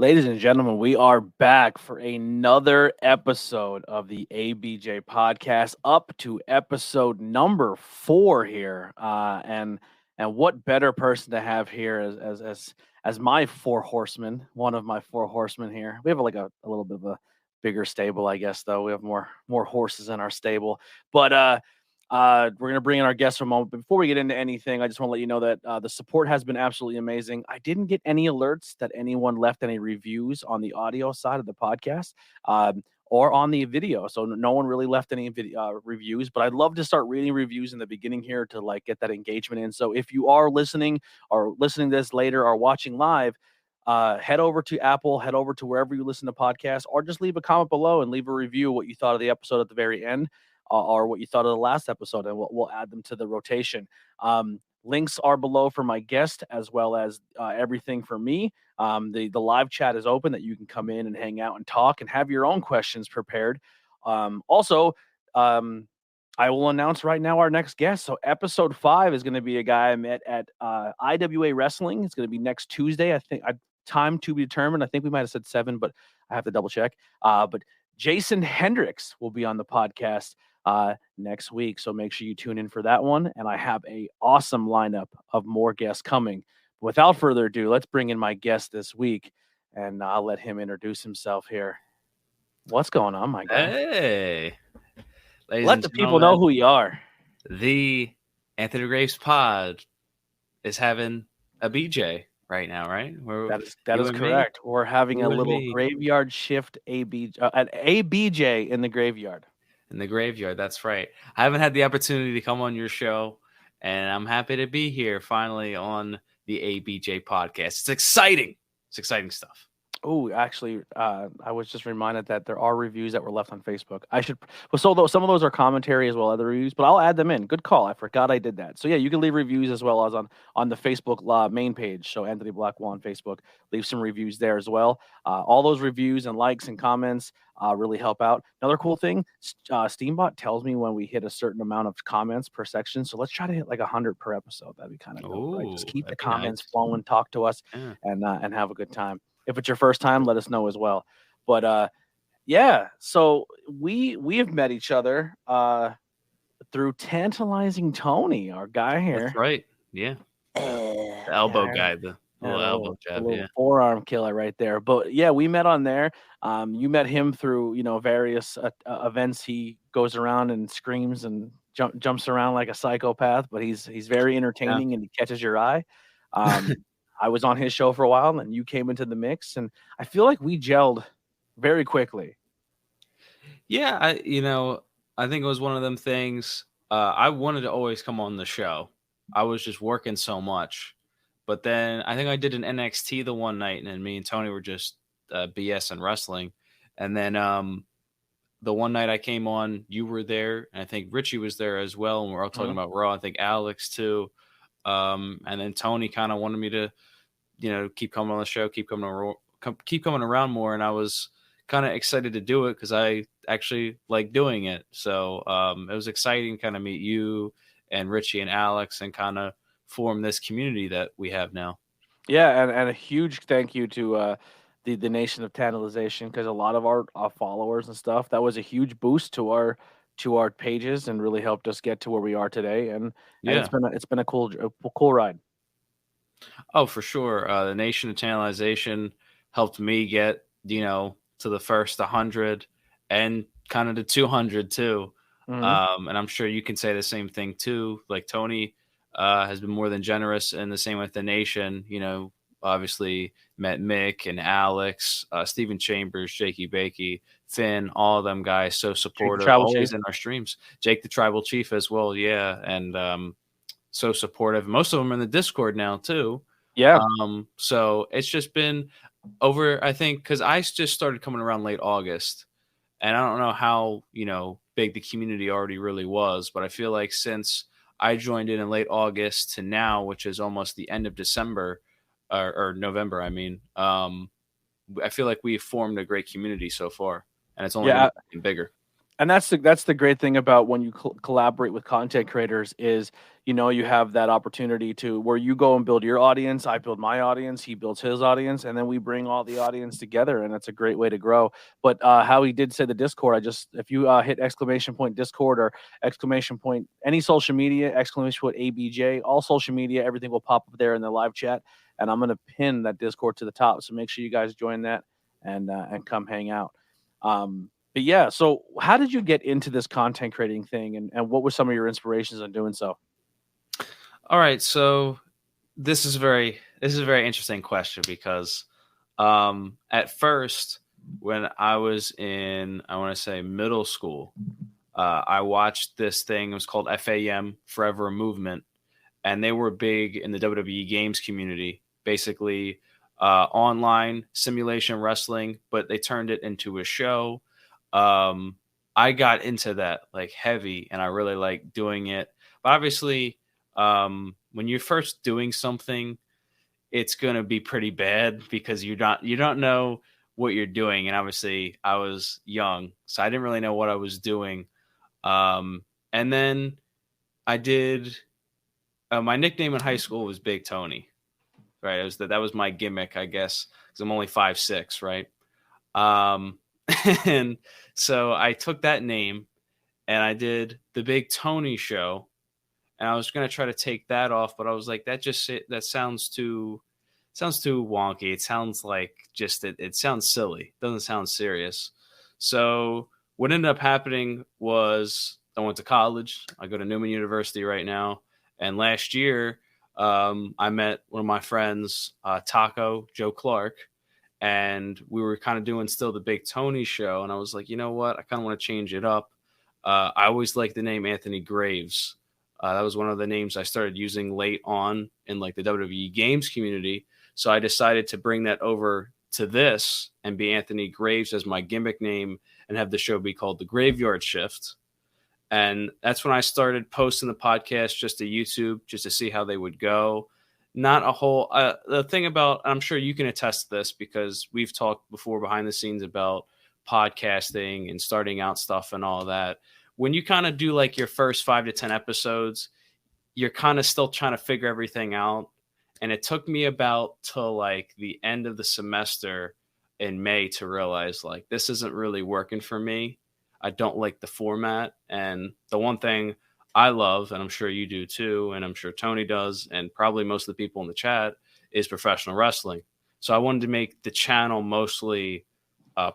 Ladies and gentlemen, we are back for another episode of the ABJ Podcast, up to episode number 4 here. And what better person to have here as my four horsemen, one of my four horsemen here. We have like a little bit of a bigger stable, I guess, though. We have more horses in our stable. But we're going to bring in our guest for a moment. But before we get into anything, I just want to let you know that the support has been absolutely amazing. I didn't get any alerts that anyone left any reviews on the audio side of the podcast or on the video. So no one really left any reviews, but I'd love to start reading reviews in the beginning here to like get that engagement in. So if you are listening to this later or watching live, head over to Apple, head over to wherever you listen to podcasts, or just leave a comment below and leave a review what you thought of the episode at the very end. Or what you thought of the last episode, and we'll add them to the rotation. Links are below for my guest, as well as everything for me. The live chat is open that you can come in and hang out and talk and have your own questions prepared. Also, I will announce right now our next guest. So episode 5 is going to be a guy I met at IWA Wrestling. It's going to be next Tuesday. I think time to be determined. I think we might have said 7, but I have to double check. But Jason Hendricks will be on the podcast next week, so make sure you tune in for that one. And I have a awesome lineup of more guests coming. Without further ado, let's bring in my guest this week, and I'll let him introduce himself here. What's going on, my guy? Hey, let the people know who you are. The AnthonyGravesPod is having a BJ right now, right? That is correct. We're having a little graveyard shift an ABJ in the graveyard. In the graveyard, that's right. I haven't had the opportunity to come on your show, and I'm happy to be here finally on the ABJ podcast. It's exciting. It's exciting stuff. Oh, actually, I was just reminded that there are reviews that were left on Facebook. Some of those are commentary as well as other reviews, but I'll add them in. Good call. I forgot I did that. So yeah, you can leave reviews as well as on the Facebook main page. So Anthony Blackwell on Facebook, leave some reviews there as well. All those reviews and likes and comments really help out. Another cool thing, Steambot tells me when we hit a certain amount of comments per section. So let's try to hit like 100 per episode. That'd be kind of cool. Right? Just keep the comments flowing, talk to us, and have a good time. If it's your first time, let us know as well. But yeah, so we have met each other through Tantalizing Tony, our guy here. That's right. Yeah. The elbow guy, the little elbow jab, forearm killer right there. But yeah, we met on there. You met him through various events. He goes around and screams and jumps around like a psychopath, but he's very entertaining and he catches your eye. I was on his show for a while, and you came into the mix, and I feel like we gelled very quickly. Yeah, I think it was one of them things. I wanted to always come on the show. I was just working so much. But then I think I did an NXT the one night, and then me and Tony were just BS and wrestling. And then the one night I came on, you were there, and I think Richie was there as well, and we're all talking about Raw. I think Alex, too. And then Tony kind of wanted me to, keep coming on the show, keep coming around more. And I was kind of excited to do it because I actually like doing it. So it was exciting kind of meet you and Richie and Alex and kind of form this community that we have now. Yeah. And a huge thank you to the Nation of Tantalization, because a lot of our followers and stuff, that was a huge boost to our pages and really helped us get to where we are today. And it's been a cool ride. Oh, for sure. The Nation of Tantalization helped me get, to the first 100 and kind of the 200 too. Mm-hmm. And I'm sure you can say the same thing too. Like Tony has been more than generous, and the same with the Nation. Obviously met Mick and Alex, Steven Chambers, Jakey Bakey, Finn, all of them guys so supportive, always Chief in our streams. Jake the Tribal Chief as well, yeah, and so supportive. Most of them are in the Discord now too. Yeah. So it's just been over, I think, because I just started coming around late August, and I don't know how big the community already really was, but I feel like since I joined in late August to now, which is almost the end of December. Or November, I mean. I feel like we've formed a great community so far, and it's only getting bigger. And that's the great thing about when you collaborate with content creators is, you have that opportunity to where you go and build your audience, I build my audience, he builds his audience, and then we bring all the audience together, and that's a great way to grow. But how he did say the Discord, if you hit exclamation point Discord or exclamation point any social media, exclamation point ABJ, all social media, everything will pop up there in the live chat, and I'm gonna pin that Discord to the top. So make sure you guys join that and come hang out. But yeah, so how did you get into this content creating thing, and what were some of your inspirations on doing so? All right, so this is a very interesting question because at first when I was in, I want to say, middle school, I watched this thing. It was called FAM, Forever Movement, and they were big in the WWE games community, basically online simulation wrestling, but they turned it into a show. I got into that like heavy, and I really like doing it. But obviously, when you're first doing something, it's gonna be pretty bad because you don't know what you're doing, and obviously, I was young, so I didn't really know what I was doing. And then I did. My nickname in high school was Big Tony, right? That was my gimmick, I guess, because I'm only 5'6", right? Um, and so I took that name and I did the Big Tony Show, and I was gonna try to take that off, but I was like, that sounds too wonky. It sounds like it sounds silly. It doesn't sound serious. So what ended up happening was I went to college. I go to Newman University right now, and last year I met one of my friends, Taco Joe Clark, and we were kind of doing still the Big Tony Show. And I was like, you know what? I kind of want to change it up. I always liked the name Anthony Graves. That was one of the names I started using late on in like the WWE games community. So I decided to bring that over to this and be Anthony Graves as my gimmick name and have the show be called The Graveyard Shift. And that's when I started posting the podcast just to YouTube, just to see how they would go. Not a whole, the thing about, I'm sure you can attest to this because we've talked before behind the scenes about podcasting and starting out stuff and all that. When you kind of do like your first 5 to 10 episodes, you're kind of still trying to figure everything out. And it took me about till like the end of the semester in May to realize like this isn't really working for me. I don't like the format. And the one thing I love, and I'm sure you do too, and I'm sure Tony does, and probably most of the people in the chat, is professional wrestling. So I wanted to make the channel mostly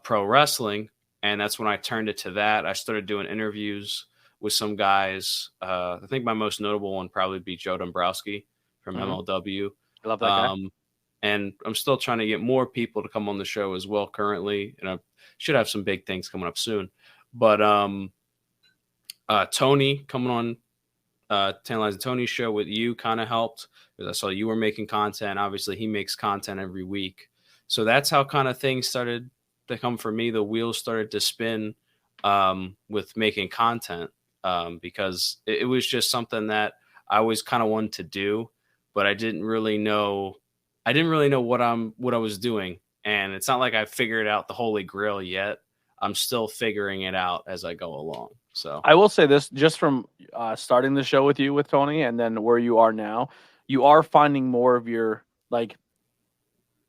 pro wrestling. And that's when I turned it to that. I started doing interviews with some guys. I think my most notable one probably be Joe Dombrowski from MLW. I love that guy. And I'm still trying to get more people to come on the show as well currently. And I should have some big things coming up soon. But Tony coming on Tantalizing Tony's show with you kind of helped because I saw you were making content. Obviously, he makes content every week. So that's how kind of things started to come for me. The wheels started to spin with making content because it was just something that I always kind of wanted to do, but I didn't really know what I was doing. And it's not like I figured out the holy grail yet. I'm still figuring it out as I go along. So I will say this, just from starting the show with you with Tony and then where you are now, you are finding more of your like.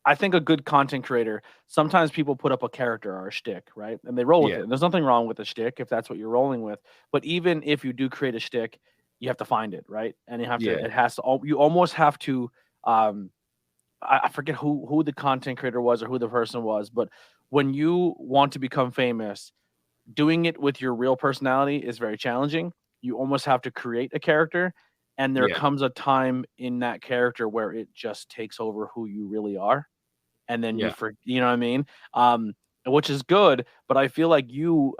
I think a good content creator, sometimes people put up a character or a shtick, right? And they roll with Yeah. it. And there's nothing wrong with a shtick if that's what you're rolling with. But even if you do create a shtick, you have to find it, right? And it has to, you almost have to, I forget who the content creator was or who the person was, but when you want to become famous, doing it with your real personality is very challenging. You almost have to create a character, and there Yeah. comes a time in that character where it just takes over who you really are, and then Yeah. you know what I mean? Which is good, but I feel like you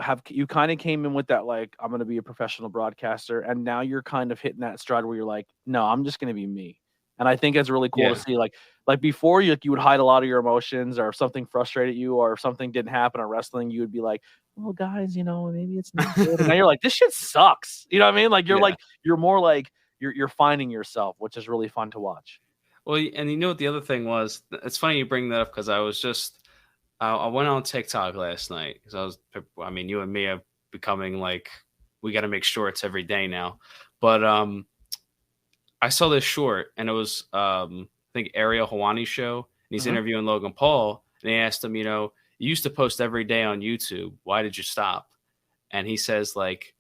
kind of came in with that like I'm going to be a professional broadcaster, and now you're kind of hitting that stride where you're like, no, I'm just going to be me. And I think it's really cool to Yeah. see like before you would hide a lot of your emotions, or if something frustrated you, or if something didn't happen in wrestling, you would be like, well, guys, maybe it's not good. And now you're like, this shit sucks. You know what I mean? Like Yeah. you're more like you're finding yourself, which is really fun to watch. Well, and you know what the other thing was? It's funny you bring that up because I was just I went on TikTok last night because I mean, you and me have becoming like we got to make shorts every day now. But I saw this short, and it was I think Ariel Hawani's show, and he's Mhm. interviewing Logan Paul, and he asked him, you used to post every day on YouTube. Why did you stop? And he says, like,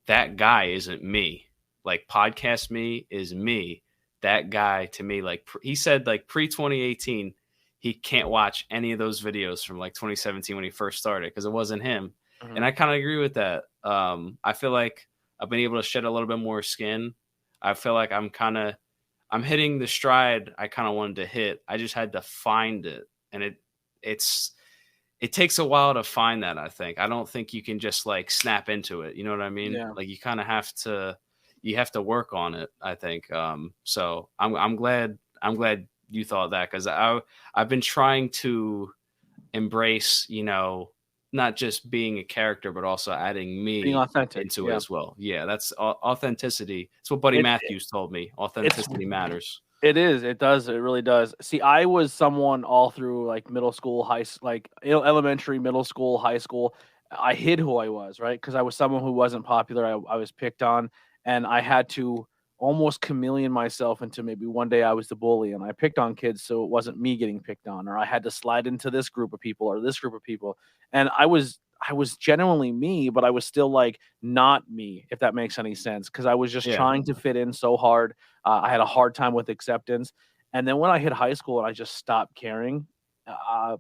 that guy isn't me. Like, podcast me is me. That guy to me, like, he said, like, pre 2018, he can't watch any of those videos from like 2017 when he first started because it wasn't him. And Mhm. I kind of agree with that. I feel like I've been able to shed a little bit more skin. I feel like I'm hitting the stride I kind of wanted to hit. I just had to find it, and it takes a while to find that. I think I don't think you can just like snap into it. You know what I mean? Yeah. Like you kind of have to work on it. I think. So I'm glad you thought that because I've been trying to embrace not just being a character but also adding Being me authentic. into it Yeah. as well. Yeah, that's authenticity. That's what Buddy It, Matthews told me. it's Authenticity matters. It is. It does. It really does. See, I was someone all through like middle school, elementary, middle school, high school. I hid who I was, right? Because I was someone who wasn't popular. I was picked on, and I had to almost chameleon myself into maybe one day I was the bully, and I picked on kids, so it wasn't me getting picked on, or I had to slide into this group of people or this group of people, and I was genuinely me, but I was still like not me, if that makes any sense, because I was just Yeah. trying to fit in so hard. I had a hard time with acceptance. And then when I hit high school and I just stopped caring,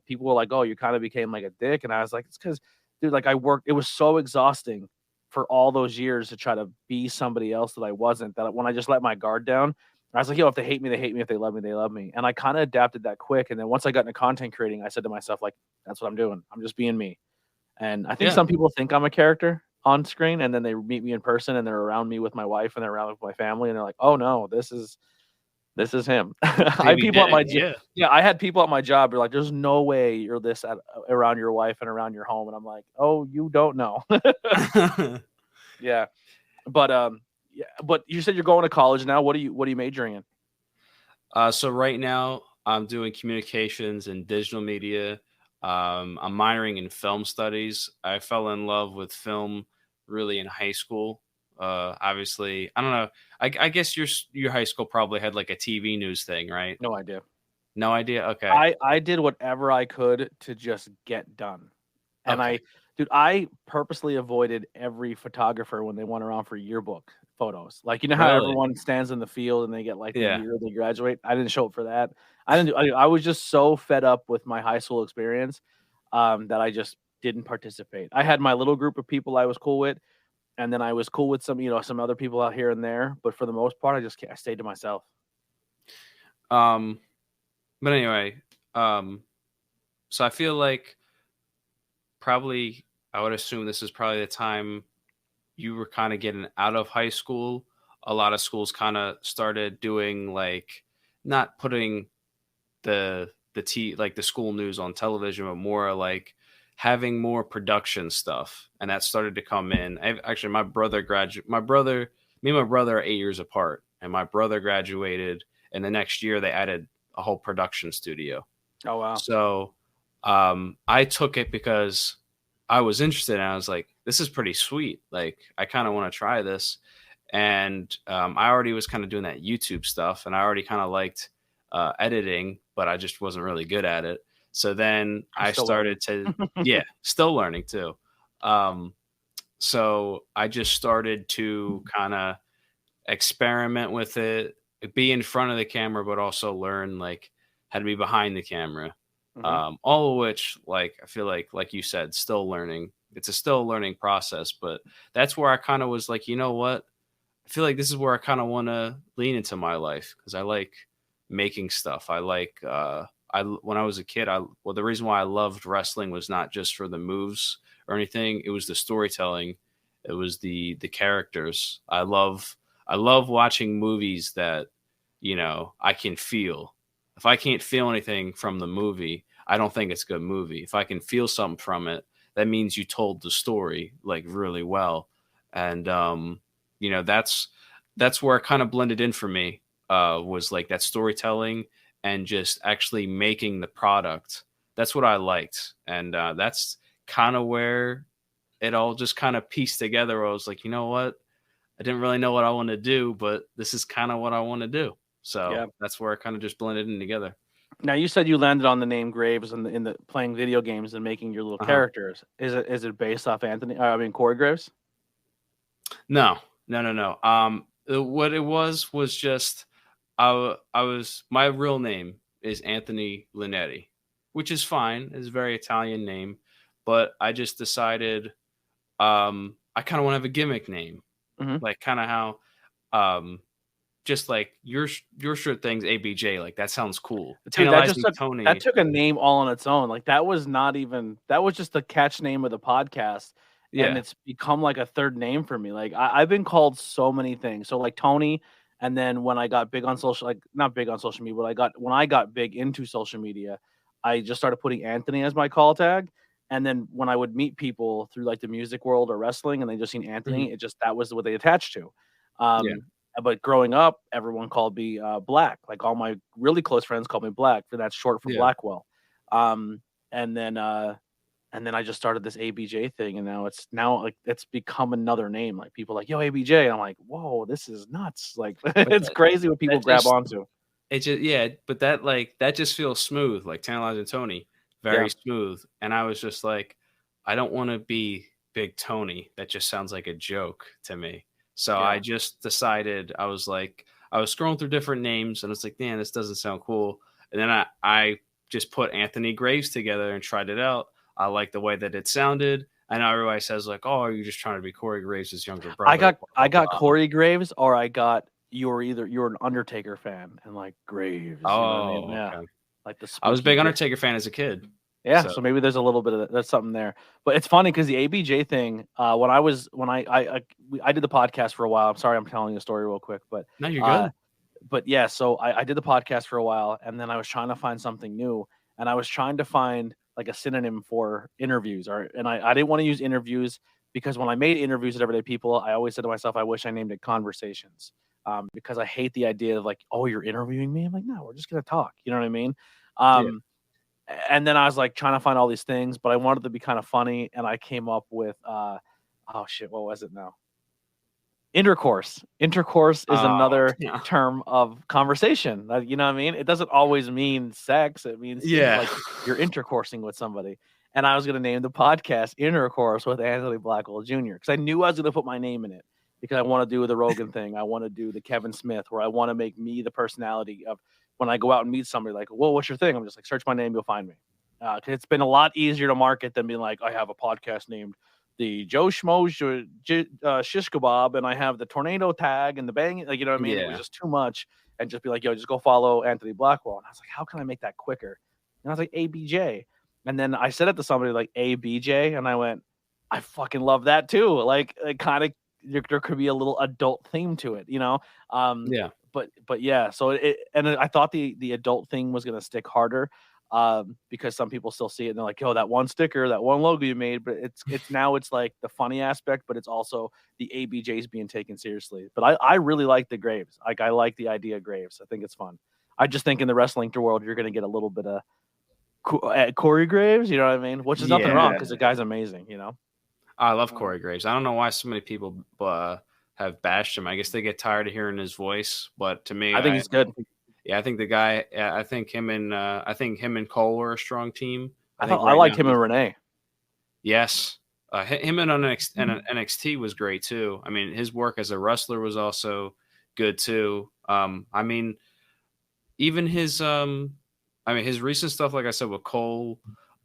people were like, "Oh, you kind of became like a dick." And I was like, "It's because, dude, like I worked. It was so exhausting for all those years to try to be somebody else that I wasn't. That when I just let my guard down, I was like, yo, if they hate me, they hate me. If they love me, they love me." And I kind of adapted that quick. And then once I got into content creating, I said to myself, like, "That's what I'm doing. I'm just being me." And I think Yeah. some people think I'm a character on screen, and then they meet me in person, and they're around me with my wife, and they're around with my family, and they're like, "Oh no, this is him." I had Baby people at Dick. my Yeah. yeah, I had people at my job. They're like, "There's no way you're this around your wife and around your home," and I'm like, "Oh, you don't know." Yeah, but yeah, but you said you're going to college now. What are you majoring in? So right now I'm doing communications and digital media. I'm minoring in film studies. I fell in love with film really in high school. Obviously, I don't know. I guess your high school probably had like a TV news thing, right? No idea. No idea. Okay. I did whatever I could to just get done. And Okay. I purposely avoided every photographer when they went around for yearbook photos. Like, you know how Really? everyone stands in the field and they get like the Yeah. year they graduate? I didn't show up for that. I was just so fed up with my high school experience that I just didn't participate. I had my little group of people I was cool with, and then I was cool with some other people out here and there. But for the most part, I stayed to myself. Um. But anyway. So I feel like probably I would assume this is probably the time you were kind of getting out of high school. A lot of schools kind of started doing like not putting the school news on television, but more like having more production stuff, and that started to come in. Actually, me and my brother are 8 years apart, and my brother graduated, and the next year they added a whole production studio. Oh wow. So I took it because I was interested, and I was like, this is pretty sweet. Like, I kind of want to try this. And I already was kind of doing that YouTube stuff, and I already kind of liked editing, but I just wasn't really good at it. So then I'm I still learning. started to, yeah, still learning too. Um, so I just started to kind of experiment with it, be in front of the camera, but also learn like how to be behind the camera. Mhm. All of which, like, I feel like you said, still learning. It's a still learning process, but that's where I kind of was like, you know what? I feel like this is where I kind of want to lean into my life because I like making stuff. I like, when I was a kid, the reason why I loved wrestling was not just for the moves or anything. It was the storytelling. It was the characters. I love watching movies that, I can feel. If I can't feel anything from the movie, I don't think it's a good movie. If I can feel something from it, that means you told the story like really well. And that's where it kind of blended in for me. Was like that storytelling and just actually making the product. That's what I liked, and that's kind of where it all just kind of pieced together. I was like, you know what? I didn't really know what I want to do, but this is kind of what I want to do. So that's where it kind of just blended in together. Now you said you landed on the name Graves in the playing video games and making your little characters. Is it based off Corey Graves? No. What it was just I was my real name is Anthony Linetti, which is fine. It's a very Italian name, but I just decided I kind of want to have a gimmick name, like kind of how just like your short thing's ABJ, like that sounds cool. Dude, that took a name all on its own. Like that was just the catch name of the podcast. Yeah. And it's become like a third name for me. Like I've been called so many things. So like Tony, and then when I got big on social, like not big on social media, but when I got big into social media, I just started putting Anthony as my call tag. And then when I would meet people through like the music world or wrestling and they just seen Anthony, that was what they attached to. But growing up, everyone called me Black. Like all my really close friends called me Black, for that's short for Blackwell. And then I just started this ABJ thing, and now it's become another name. Like people are like, yo, ABJ. And I'm like, whoa, this is nuts. Like it's crazy what people grab onto. It just but that just feels smooth, like Tantalizing Tony, very smooth. And I was just like, I don't want to be Big Tony. That just sounds like a joke to me. So I just decided, I was scrolling through different names and it's like, man, this doesn't sound cool. And then I just put Anthony Graves together and tried it out. I like the way that it sounded. I know everybody says like, oh, are you just trying to be Corey Graves' younger brother? I got Corey Graves, or I got you're an Undertaker fan and like Graves. Oh, you know what I mean? Yeah. Okay. Like I was a big Undertaker fan as a kid. Yeah, so maybe there's a little bit of that's something there. But it's funny because the ABJ thing, when I did the podcast for a while. I'm sorry, I'm telling you a story real quick, but no, you're good. But yeah, so I did the podcast for a while, and then I was trying to find something new, and I was trying to find like a synonym for interviews, and I didn't want to use interviews because when I made interviews with everyday people, I always said to myself, I wish I named it conversations, because I hate the idea of like, oh, you're interviewing me. I'm like, no, we're just gonna talk. You know what I mean? And then I was like trying to find all these things, but I wanted to be kind of funny, and I came up with what was it now? Intercourse. Intercourse is another term of conversation. You know what I mean? It doesn't always mean sex. It means like you're intercoursing with somebody. And I was going to name the podcast Intercourse with Anthony Blackwell Jr. because I knew I was going to put my name in it because I want to do the Rogan thing. I want to do the Kevin Smith, where I want to make me the personality of when I go out and meet somebody like, whoa, what's your thing? I'm just like, search my name, you'll find me. Because it's been a lot easier to market than being like, I have a podcast named the Joe Schmo Shish Kebab, and I have the tornado tag and the bang. Like, you know what I mean? It was just too much. And just be like, yo, just go follow Anthony Blackwell. And I was like, how can I make that quicker? And I was like, ABJ. And then I said it to somebody like ABJ, and I went, I fucking love that too. Like, it kind of, there could be a little adult theme to it, you know? But yeah, so I thought the adult thing was gonna stick harder, because some people still see it and they're like, yo, that one sticker, that one logo you made, but it's now it's like the funny aspect, but it's also the ABJs being taken seriously. But I really like the Graves. Like, I like the idea of Graves. I think it's fun. I just think in the wrestling world, you're gonna get a little bit of Corey Graves, you know what I mean? Which is nothing wrong because the guy's amazing, you know. I love Corey Graves. I don't know why so many people have bashed him. I guess they get tired of hearing his voice, but to me, I think he's good. Yeah, I think the guy. I think him and Cole were a strong team. I liked him and Renee. Yes, him and NXT was great too. I mean, his work as a wrestler was also good too. I mean, even his recent stuff, like I said with Cole.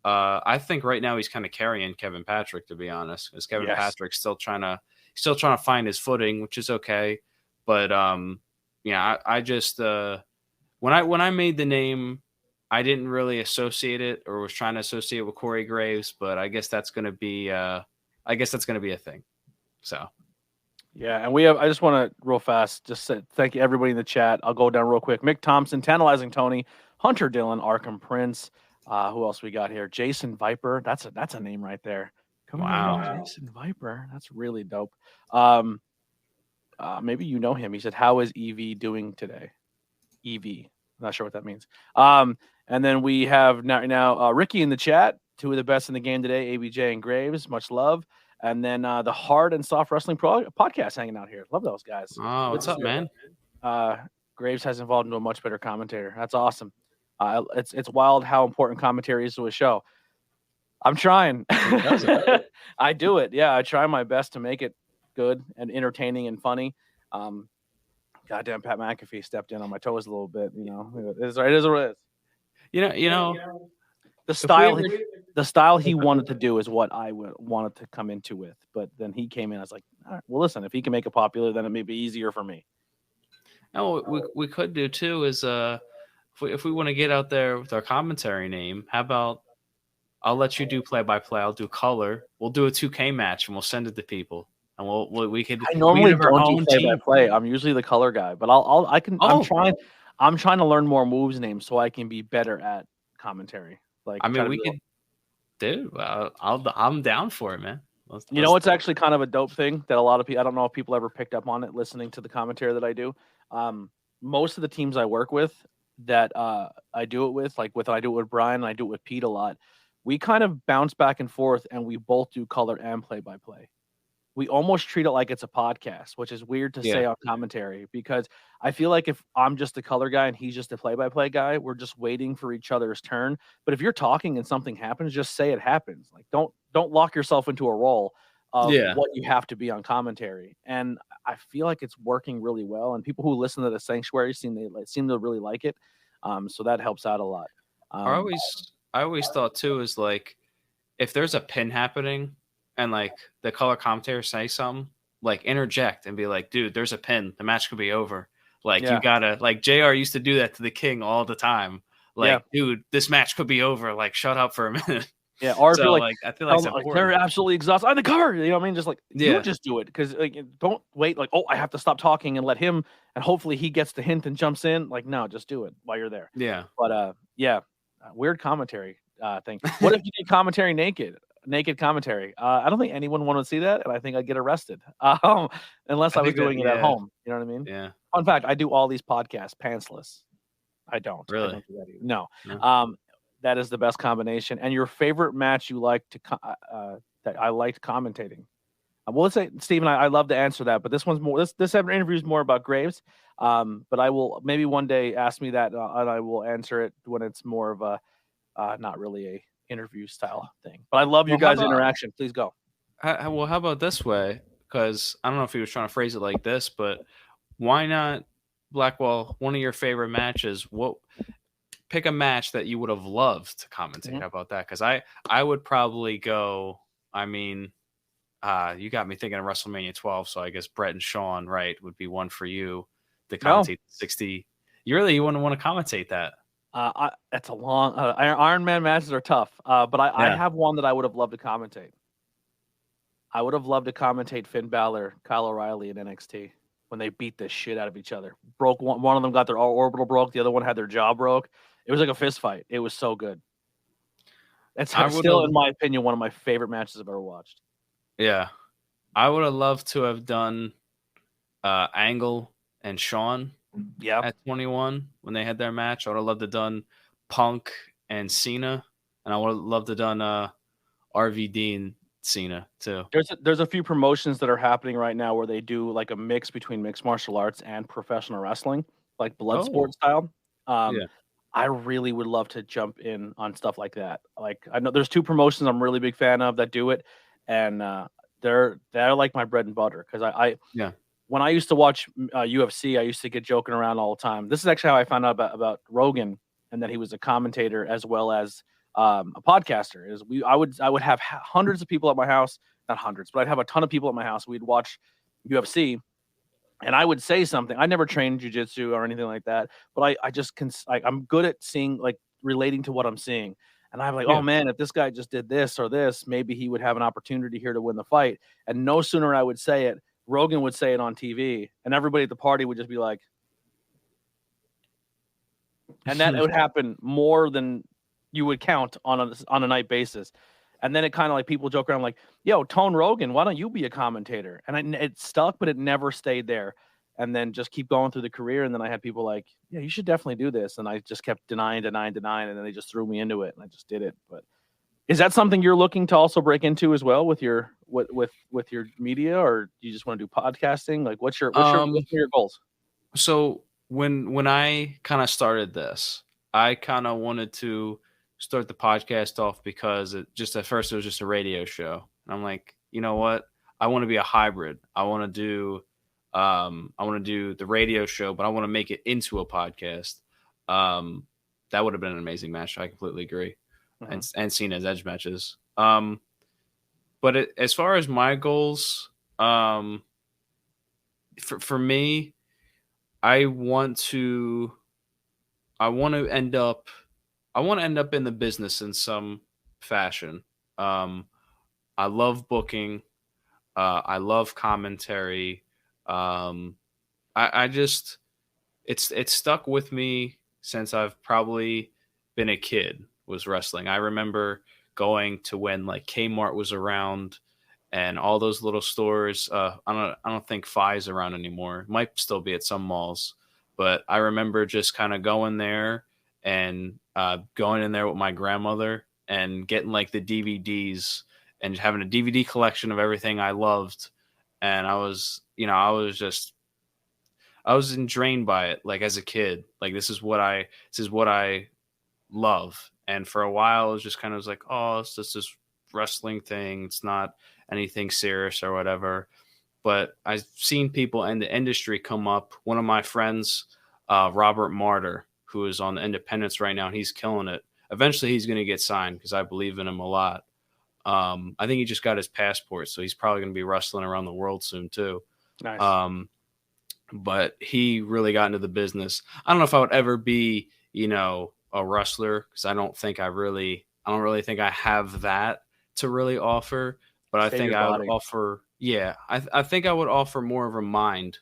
I think right now he's kind of carrying Kevin Patrick, to be honest, because Kevin Patrick's still trying to find his footing, which is okay. But I just when I made the name, I didn't really associate it or was trying to associate it with Corey Graves, but I guess that's gonna be a thing. So yeah, and I just want to real fast just say thank you everybody in the chat. I'll go down real quick. Mick Thompson, Tantalizing Tony, Hunter Dillon, Arkham Prince. Who else we got here? Jason Viper. That's a name right there. Wow. Jason Viper. That's really dope. Maybe you know him. He said, how is EV doing today? EV. Not sure what that means. And then we have now Ricky in the chat. Two of the best in the game today, ABJ and Graves. Much love. And then the Hard and Soft Wrestling Podcast hanging out here. Love those guys. Oh, what's up, man? Graves has evolved into a much better commentator. That's awesome. It's wild how important commentary is to a show. I'm trying. I do it. Yeah, I try my best to make it good and entertaining and funny. Goddamn, Pat McAfee stepped in on my toes a little bit. It is what it is. You know, the style he wanted to do is what I wanted to come into with. But then he came in. I was like, all right, well, listen, if he can make it popular, then it may be easier for me. No, we could do too is if we want to get out there with our commentary name, how about I'll let you do play-by-play. I'll do color. We'll do a 2K match and we'll send it to people. And we could. I normally don't do play-by-play. I'm usually the color guy, but I can. Oh. I'm trying to learn more moves names so I can be better at commentary. Like, I mean, we could. Dude, I'm down for it, man. You know, it's actually kind of a dope thing that a lot of people. I don't know if people ever picked up on it listening to the commentary that I do. Most of the teams I work with that I do it with, I do it with Brian and I do it with Pete a lot. We kind of bounce back and forth, and we both do color and play-by-play. We almost treat it like it's a podcast, which is weird to say on commentary, because I feel like if I'm just the color guy and he's just the play-by-play guy, we're just waiting for each other's turn. But if you're talking and something happens, just say it happens. Like, don't lock yourself into a role of what you have to be on commentary. And I feel like it's working really well. And people who listen to the Sanctuary seem to really like it. So that helps out a lot. I always thought too is like, if there's a pin happening and like the color commentator say something, like interject and be like, dude, there's a pin. The match could be over. Like you gotta, like JR used to do that to the King all the time. Like, dude, this match could be over. Like, shut up for a minute. Yeah, or so, I feel like they're absolutely exhausted on the cover. You know what I mean? Just like you just do it, because don't wait. Like, I have to stop talking and let him, and hopefully he gets the hint and jumps in. Like, no, just do it while you're there. Yeah, but weird commentary thing. What if you did commentary naked commentary? I don't think anyone wanted to see that, and I think I'd get arrested unless I was doing it at home. You know what I mean? Yeah. Fun fact: I do all these podcasts pantsless. I don't. Really? I don't do that either. No. That is the best combination. And your favorite match you like to that I liked commentating? Well, let's say, Steven, I love to answer that, but this one's more. This interview is more about Graves. But I will maybe one day ask me that, and I will answer it when it's more of a not really a interview style thing. But I love your guys' interaction. Please go. How about this way? Because I don't know if he was trying to phrase it like this, but why not, Blackwell? One of your favorite matches. Pick a match that you would have loved to commentate. Mm-hmm. How about that? Because I would probably go. I mean, you got me thinking of WrestleMania 12, so I guess Brett and Sean, right, would be one for you to commentate 60. You wouldn't want to commentate that. That's a long. Iron Man matches are tough, but I have one that I would have loved to commentate. I would have loved to commentate Finn Balor, Kyle O'Reilly in NXT when they beat the shit out of each other. Broke one of them, got their orbital broke. The other one had their jaw broke. It was like a fist fight. It was so good. It's still, in my opinion, one of my favorite matches I've ever watched. Yeah. I would have loved to have done Angle and Shawn at 21 when they had their match. I would have loved to have done Punk and Cena. And I would have loved to have done RVD and Cena too. There's a few promotions that are happening right now where they do like a mix between mixed martial arts and professional wrestling, like Bloodsport style. I really would love to jump in on stuff like that. Like, I know there's two promotions I'm really big fan of that do it, and they're like my bread and butter, because I when I used to watch UFC, I used to get joking around all the time. This is actually how I found out about Rogan, and that he was a commentator as well as a podcaster. I would have hundreds of people at my house, not hundreds, but I'd have a ton of people at my house. We'd watch UFC. And I would say something. I never trained jiu-jitsu or anything like that, but I just I'm good at seeing, like, relating to what I'm seeing. And I'm like, oh man, if this guy just did this or this, maybe he would have an opportunity here to win the fight. And no sooner I would say it, Rogan would say it on TV, and everybody at the party would just be like, and that would happen more than you would count on a night basis. And then it kind of like people joke around like, yo, Tone Rogan, why don't you be a commentator? And it stuck, but it never stayed there. And then just keep going through the career. And then I had people like, yeah, you should definitely do this. And I just kept denying. And then they just threw me into it, and I just did it. But Is that something you're looking to also break into as well with your with your media, or do you just want to do podcasting? Like, what's your goals? So when I kind of started this, I kind of wanted to start the podcast off because it just at first it was just a radio show. And I'm like, you know what? I want to be a hybrid. I want to do the radio show, but I want to make it into a podcast. Um that would have been an amazing match. I completely agree. Mm-hmm. And seen as edge matches. But as far as my goals, for me, I want to I want to end up in the business in some fashion. Um, I love booking. I love commentary. Um, I just it's stuck with me since I've probably been a kid. Was wrestling. I remember going to when like Kmart was around and all those little stores. I don't think Fi's around anymore. It might still be at some malls, but I remember just kind of going there and going in there with my grandmother and getting like the DVDs and having a DVD collection of everything I loved. And I was drained by it. Like as a kid, like this is what I love. And for a while, it was just kind of like, oh, it's just this wrestling thing. It's not anything serious or whatever. But I've seen people in the industry come up. One of my friends, Robert Martyr, who is on the Independence right now, and he's killing it. Eventually, he's going to get signed because I believe in him a lot. I think he just got his passport, so he's probably going to be wrestling around the world soon too. Nice. But he really got into the business. I don't know if I would ever be, a wrestler because I don't really think I have that to really offer. But I think I would offer, I think I would offer more of a mind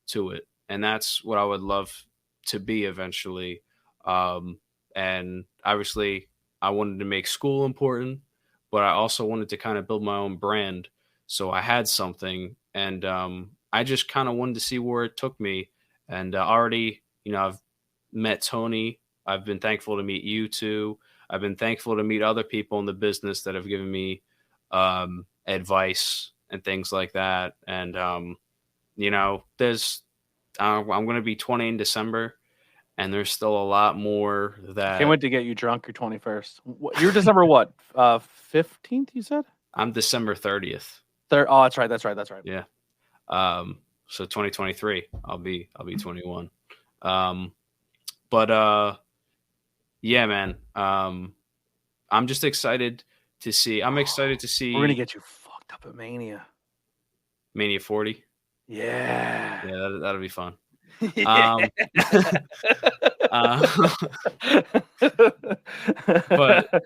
to it, and that's what I would love to be eventually. And obviously, I wanted to make school important, but I also wanted to kind of build my own brand. So I had something, and I just kind of wanted to see where it took me. And already, I've met Tony. I've been thankful to meet you too. I've been thankful to meet other people in the business that have given me advice and things like that. And, I'm going to be 20 in December, and there's still a lot more that. Can't wait to get you drunk your 21st. You're December what? 15th, you said? I'm December 30th. Oh, that's right. Yeah. So 2023, I'll be 21. Yeah, man. I'm just excited to see. I'm excited to see. We're gonna get you fucked up at Mania. Mania 40. Yeah. Yeah, that'll be fun. But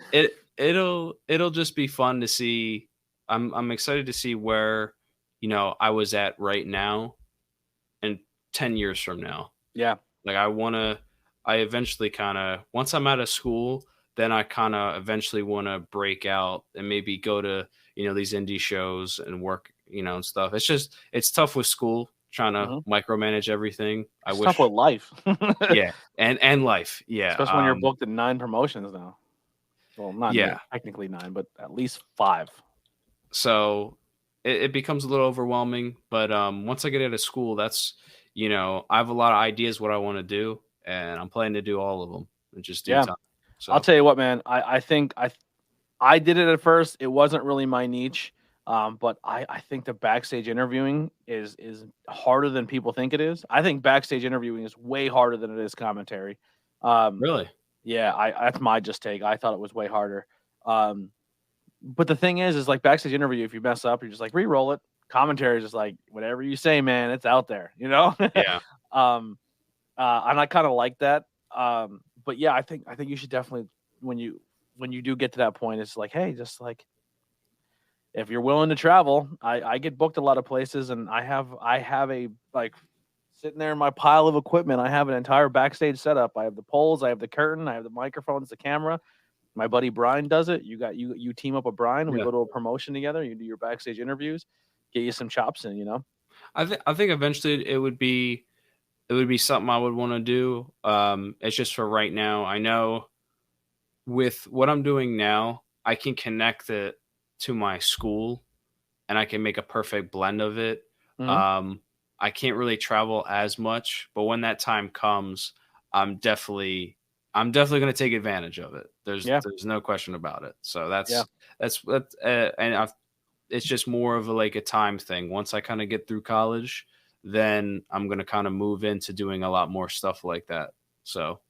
it'll just be fun to see. I'm excited to see where I was at right now and 10 years from now. Yeah. Like I eventually kind of, once I'm out of school, then I kind of eventually want to break out and maybe go to, these indie shows and work, and stuff. It's tough with school trying to micromanage everything. It's tough with life. Yeah. And life. Yeah. Especially when you're booked in 9 promotions now. Well, not technically 9, but at least 5. So it becomes a little overwhelming. But once I get out of school, that's, I have a lot of ideas what I want to do, and I'm planning to do all of them and just do time. So I'll tell you what, man. I think I did it at first. It wasn't really my niche. But I think the backstage interviewing is harder than people think it is. I think backstage interviewing is way harder than it is commentary. Really? Yeah, that's my just take. I thought it was way harder. But the thing is like backstage interview, if you mess up, you're just like re-roll it. Commentary is just like whatever you say, man, it's out there, Yeah. And I kind of like that. But yeah, I think you should definitely when you do get to that point, it's like, hey, just like. If you're willing to travel, I get booked a lot of places, and I have a like sitting there in my pile of equipment. I have an entire backstage setup. I have the poles, I have the curtain, I have the microphones, the camera. My buddy Brian does it. You team up with Brian. We go to a promotion together. You do your backstage interviews, get you some chops in. I think eventually it would be something I would want to do. It's just for right now. I know with what I'm doing now, I can connect it to my school and I can make a perfect blend of it. Mhm. I can't really travel as much, but when that time comes, I'm definitely going to take advantage of it. Yeah. There's no question about it. So Yeah. that's and it's just more of like a time thing. Once I kind of get through college, then I'm going to kind of move into doing a lot more stuff like that. So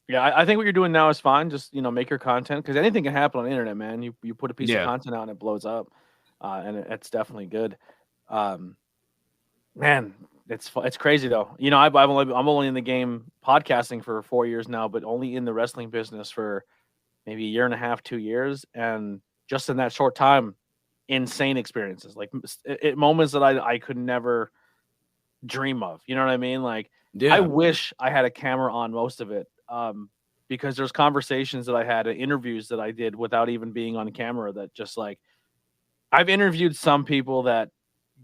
Yeah, I think what you're doing now is fine. Just, make your content because anything can happen on the internet, man. You put a piece of yeah, content out and it blows up, and it's definitely good. Um, Man, it's crazy though. I'm only in the game podcasting for 4 years now, but only in the wrestling business for maybe a year and a half, 2 years, and just in that short time, insane experiences, like moments that I could never dream of. You know what I mean? Like I yeah, wish I had a camera on most of it, because there's conversations that I had, interviews that I did without even being on camera that just like I've interviewed some people that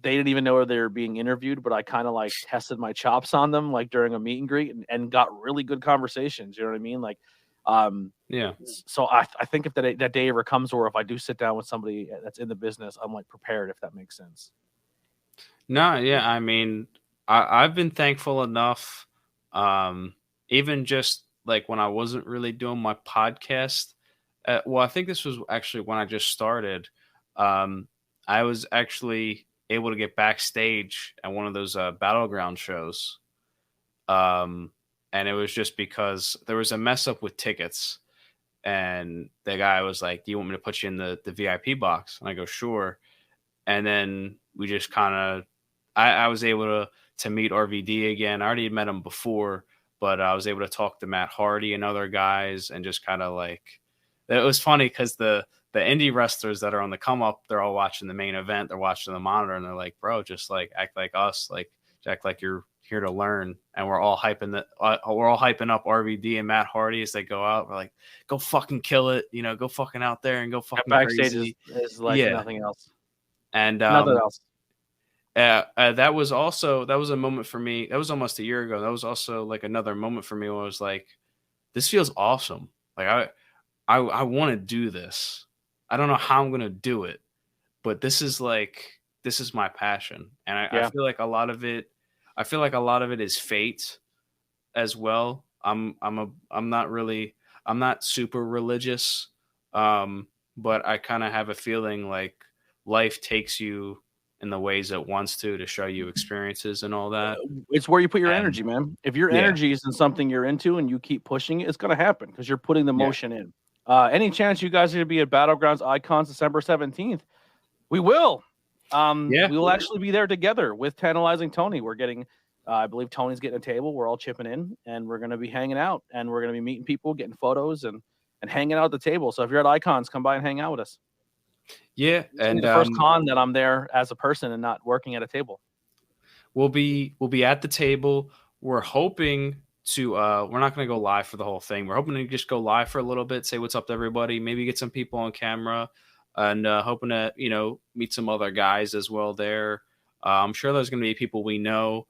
they didn't even know they were being interviewed, but I kind of like tested my chops on them like during a meet and greet and got really good conversations. You know what I mean? Like, yeah. so I think if that day ever comes, or if I do sit down with somebody that's in the business, I'm like prepared, if that makes sense. No, yeah. I mean, I've been thankful enough. Um, Even just like when I wasn't really doing my podcast. Well, I think this was actually when I just started. Um, I was actually able to get backstage at one of those battleground shows. Um, and it was just because there was a mess up with tickets, and the guy was like, "Do you want me to put you in the VIP box?" And I go, "Sure." And then we just kind of I was able to meet RVD again. I already had met him before, but I was able to talk to Matt Hardy and other guys, and just kind of like it was funny because the indie wrestlers that are on the come up, they're all watching the main event, they're watching the monitor, and they're like, bro, just like act like us, like act like you're here to learn. And we're all hyping up RVD and Matt Hardy as they go out. We're like, go fucking kill it, go fucking out there and go That fucking backstage is, crazy. is like Yeah. nothing else. And Nothing else. that was a moment for me. That was almost a year ago. That was also like another moment for me where I was like, this feels awesome. Like I want to do this. I don't know how I'm gonna do it, but this is my passion. And I Yeah. feel like a lot of it is fate as well. I'm not super religious. But I kind of have a feeling like life takes you in the ways it wants to show you experiences and all that. It's where you put your And energy, man. If your yeah, energy is in something you're into and you keep pushing it, it's going to happen because you're putting the yeah, motion in. Any chance you guys are going to be at Battlegrounds Icons December 17th? We will. yeah, We will actually be there together with Tantalizing Tony. We're getting, I believe Tony's getting a table. We're all chipping in, and we're going to be hanging out, and we're going to be meeting people, getting photos, and hanging out at the table. So if you're at Icons, come by and hang out with us. yeah. It's gonna be And the first con that I'm there as a person and not working at a table. we'll be at the table. We're hoping to we're not going to go live for the whole thing. We're hoping to just go live for a little bit, say what's up to everybody, maybe get some people on camera, and hoping to meet some other guys as well there. I'm sure there's going to be people we know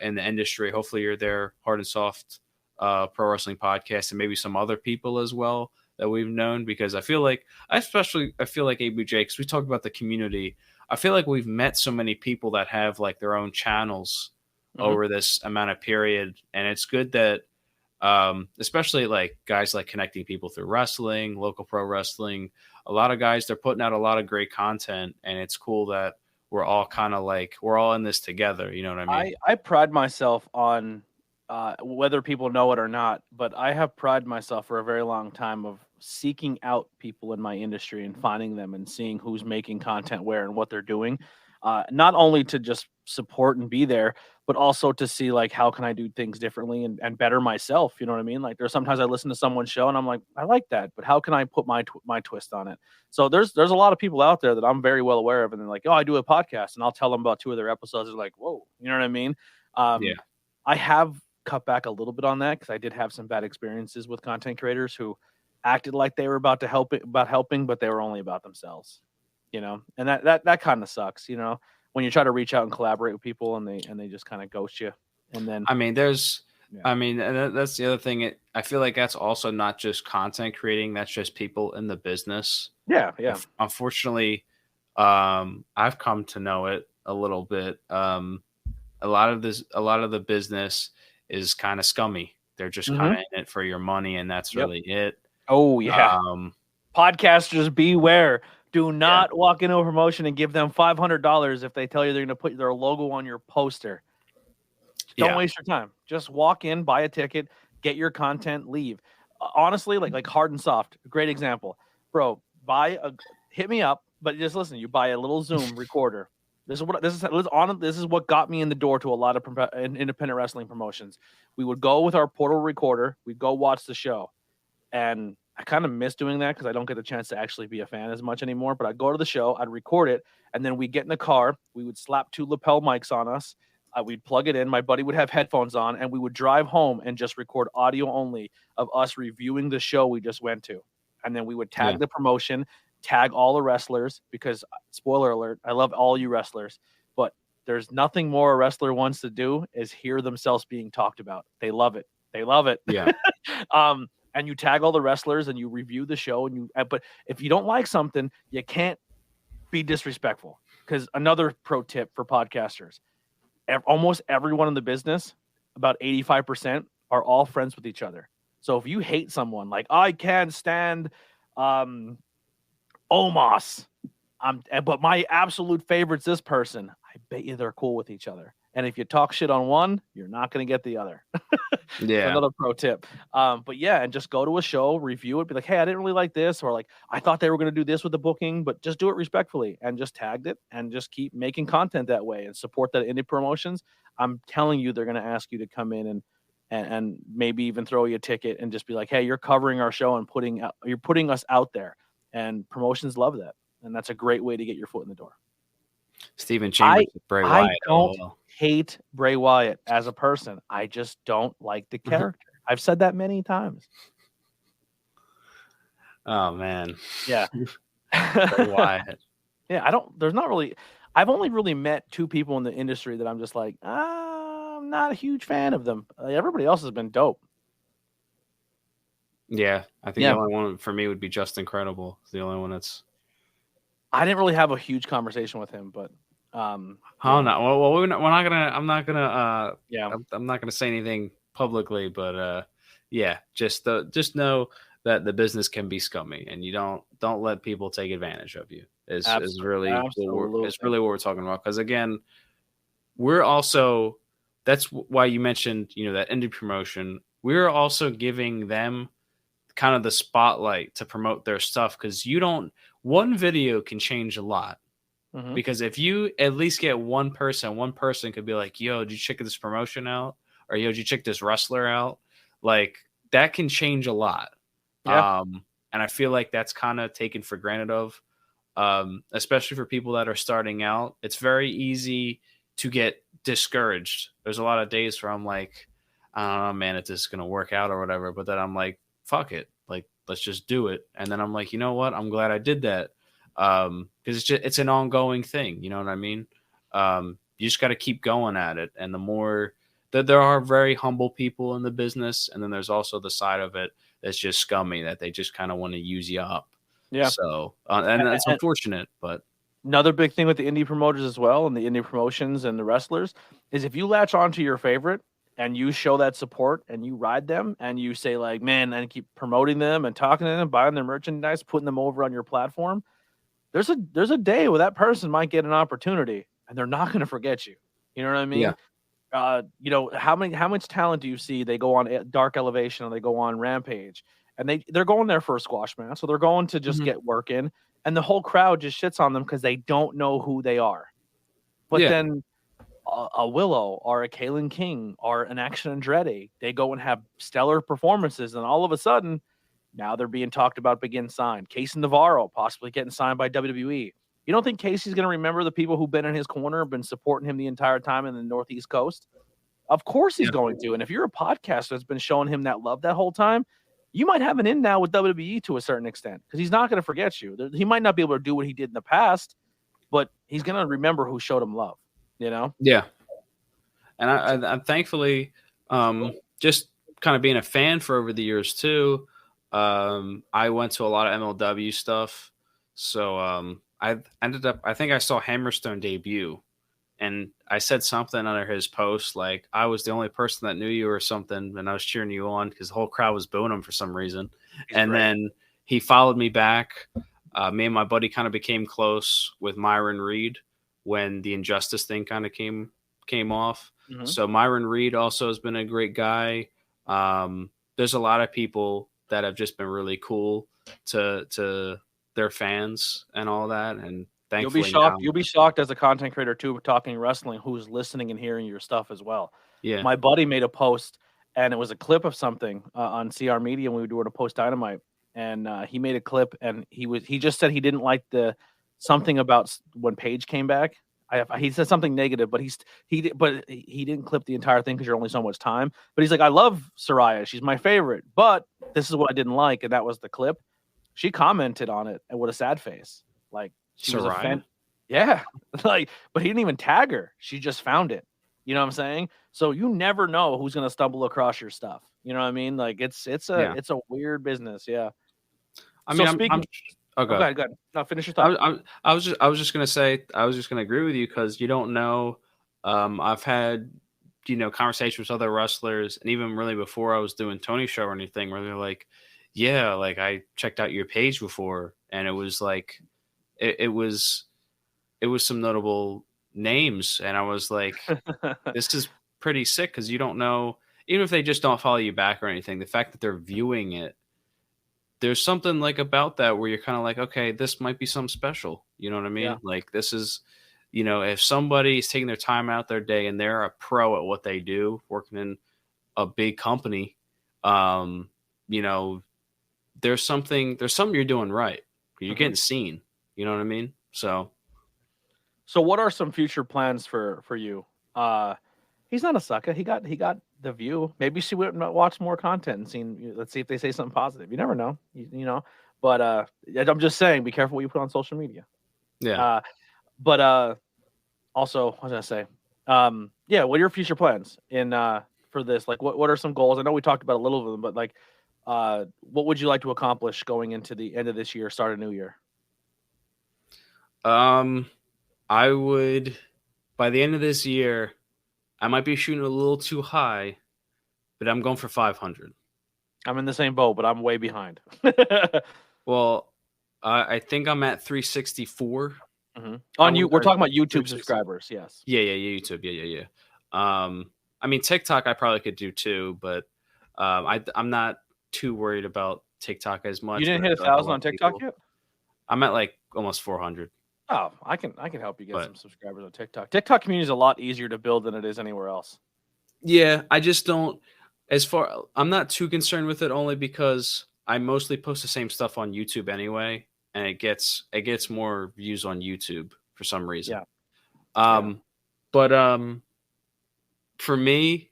in the industry. Hopefully you're there, Hard and Soft Pro Wrestling Podcast, and maybe some other people as well that we've known, because I feel like ABJ, because we talked about the community. I feel like we've met so many people that have like their own channels over this amount of period. And it's good that, especially like guys like connecting people through wrestling, local pro wrestling, a lot of guys, they're putting out a lot of great content, and it's cool that we're all kind of like, we're all in this together. You know what I mean? I pride myself on, whether people know it or not, but I have prided myself for a very long time of seeking out people in my industry and finding them and seeing who's making content where and what they're doing. Not only to just support and be there, but also to see like how can I do things differently and better myself. You know what I mean? Like there's sometimes I listen to someone's show and I'm like, I like that, but how can I put my twist on it? So there's a lot of people out there that I'm very well aware of, and they're like, oh, I do a podcast, and I'll tell them about two of their episodes. They're like, whoa, you know what I mean? Yeah. I have cut back a little bit on that because I did have some bad experiences with content creators who acted like they were about helping, but they were only about themselves. And that kind of sucks. When you try to reach out and collaborate with people and they just kind of ghost you. And then I mean, there's I mean, that's the other thing. I feel like that's also not just content creating. That's just people in the business. Yeah. Unfortunately, I've come to know it a little bit. A lot of the business is kind of scummy. They're just kind of in it for your money, and that's really it. Oh yeah. Podcasters beware. Do not walk into a promotion and give them $500 if they tell you they're going to put their logo on your poster. Don't waste your time. Just walk in, buy a ticket, get your content, leave. Honestly, like Hard and Soft, great example, bro. Hit me up, but just listen. You buy a little Zoom recorder. This is what got me in the door to a lot of independent wrestling promotions. We would go with our portal recorder. We'd go watch the show, and I kind of miss doing that because I don't get the chance to actually be a fan as much anymore. But I'd go to the show, I'd record it, and then we'd get in the car. We would slap 2 lapel mics on us. We'd plug it in. My buddy would have headphones on, and we would drive home and just record audio only of us reviewing the show we just went to. And then we would tag the promotion, tag all the wrestlers, because, spoiler alert, I love all you wrestlers, but there's nothing more a wrestler wants to do is hear themselves being talked about. They love it. Yeah. And you tag all the wrestlers and you review the show. But if you don't like something, you can't be disrespectful. Because another pro tip for podcasters, almost everyone in the business, about 85%, are all friends with each other. So if you hate someone, like I can't stand Omos, but my absolute favorite's this person, I bet you they're cool with each other. And if you talk shit on one, you're not going to get the other. Yeah. Another pro tip. But yeah, and just go to a show, review it, be like, hey, I didn't really like this, or like, I thought they were going to do this with the booking, but just do it respectfully and just tagged it and just keep making content that way and support that indie promotions. I'm telling you, they're going to ask you to come in and maybe even throw you a ticket and just be like, hey, you're covering our show and you're putting us out there. And promotions love that. And that's a great way to get your foot in the door. Stephen Chambers, Bray Wyatt. I don't hate Bray Wyatt as a person. I just don't like the character. I've said that many times. Oh man. Yeah. Bray Wyatt. Yeah, I've only really met 2 people in the industry that I'm just like, I'm not a huge fan of them. Everybody else has been dope. Yeah, I think the only one for me would be Just Incredible. It's the only one that's. I didn't really have a huge conversation with him, but no. Well, we're not gonna. I'm not gonna. I'm not gonna say anything publicly, but just know that the business can be scummy, and you don't let people take advantage of you. Is really what we're talking about. Because again, we're also. That's why you mentioned that indie promotion. We're also giving them kind of the spotlight to promote their stuff, because one video can change a lot. Because if you at least get one person could be like, yo, did you check this promotion out? Or yo, did you check this wrestler out? Like, that can change a lot. And I feel like that's kind of taken for granted of, especially for people that are starting out. It's very easy to get discouraged. There's a lot of days where I'm like, I don't know, man, if this is going to work out or whatever. But then I'm like, fuck it. Like, let's just do it. And then I'm like, you know what? I'm glad I did that. Because it's an ongoing thing. You know what I mean? You just got to keep going at it. And the more that there are very humble people in the business, and then there's also the side of it that's just scummy, that they just kind of want to use you up. Yeah. So, and that's unfortunate, but. Another big thing with the indie promoters as well, and the indie promotions and the wrestlers, is if you latch on to your favorite and you show that support and you ride them and you say like, man, and keep promoting them and talking to them, buying their merchandise, putting them over on your platform, there's a day where that person might get an opportunity and they're not going to forget you. You know what I mean? Yeah. How much talent do you see? They go on Dark Elevation or they go on Rampage, and they're going there for a squash match. So they're going to just get work in. And the whole crowd just shits on them because they don't know who they are. But then a Willow or a Kalen King or an Action Andretti, they go and have stellar performances. And all of a sudden, now they're being talked about begin signed. Casey Navarro possibly getting signed by WWE. You don't think Casey's going to remember the people who've been in his corner, been supporting him the entire time in the Northeast Coast? Of course he's going to. And if you're a podcaster that's been showing him that love that whole time, you might have an in now with WWE to a certain extent, because he's not going to forget you. He might not be able to do what he did in the past, but he's going to remember who showed him love, you know? Yeah. And I thankfully, just kind of being a fan for over the years too. I went to a lot of MLW stuff. So I ended up, I think I saw Hammerstone debut, and I said something under his post like I was the only person that knew you or something, and I was cheering you on because the whole crowd was booing him for some reason. Then he followed me back. Me and my buddy kind of became close with Myron Reed when the Injustice thing kind of came off. Mm-hmm. So Myron Reed also has been a great guy. There's a lot of people that have just been really cool to their fans and all that. And thankfully you'll be shocked as a content creator too, talking wrestling, who's listening and hearing your stuff as well. Yeah. My buddy made a post, and it was a clip of something on CR Media when we were doing a Post Dynamite, and he made a clip, and he just said he didn't like the something about when Paige came back. He said something negative, but he didn't clip the entire thing because you're only so much time. But he's like, I love Soraya, she's my favorite, but this is what I didn't like, and that was the clip. She commented on it and with a sad face, like she was a fan. Yeah, like, but he didn't even tag her. She just found it. You know what I'm saying? So you never know who's gonna stumble across your stuff. You know what I mean? Like it's a weird business. Yeah. I mean, go ahead. No, finish your thought. I was just gonna agree with you because you don't know. I've had conversations with other wrestlers, and even really before I was doing Tony's show or anything, where they're like, "Yeah, like I checked out your page before," and it was like, it was some notable names, and I was like, "This is pretty sick," because you don't know, even if they just don't follow you back or anything, the fact that they're viewing it. There's something like about that where you're kind of like, okay, this might be something special. You know what I mean? Yeah. Like this is, if somebody's taking their time out their day and they're a pro at what they do, working in a big company, there's something you're doing right. You're getting seen. You know what I mean? So what are some future plans for you? He's not a sucker. He got the view. Maybe she would watch more content and seen. Let's see if they say something positive. You never know. You know. But I'm just saying, be careful what you put on social media. Yeah. Also, what was I gonna say? What are your future plans for this? Like, what are some goals? I know we talked about a little of them, but like, what would you like to accomplish going into the end of this year, start a new year? I would, by the end of this year, I might be shooting a little too high, but I'm going for 500. I'm in the same boat, but I'm way behind. Well, I think I'm at 364. Mm-hmm. On you, we're talking about YouTube subscribers, yes. Yeah, YouTube, yeah. I mean, TikTok I probably could do too, but I'm not too worried about TikTok as much. You didn't hit 1,000 on TikTok yet? I'm at like almost 400. Oh, I can help you get some subscribers on TikTok. TikTok community is a lot easier to build than it is anywhere else. Yeah, I just don't. I'm not too concerned with it only because I mostly post the same stuff on YouTube anyway, and it gets more views on YouTube for some reason. Yeah. But for me,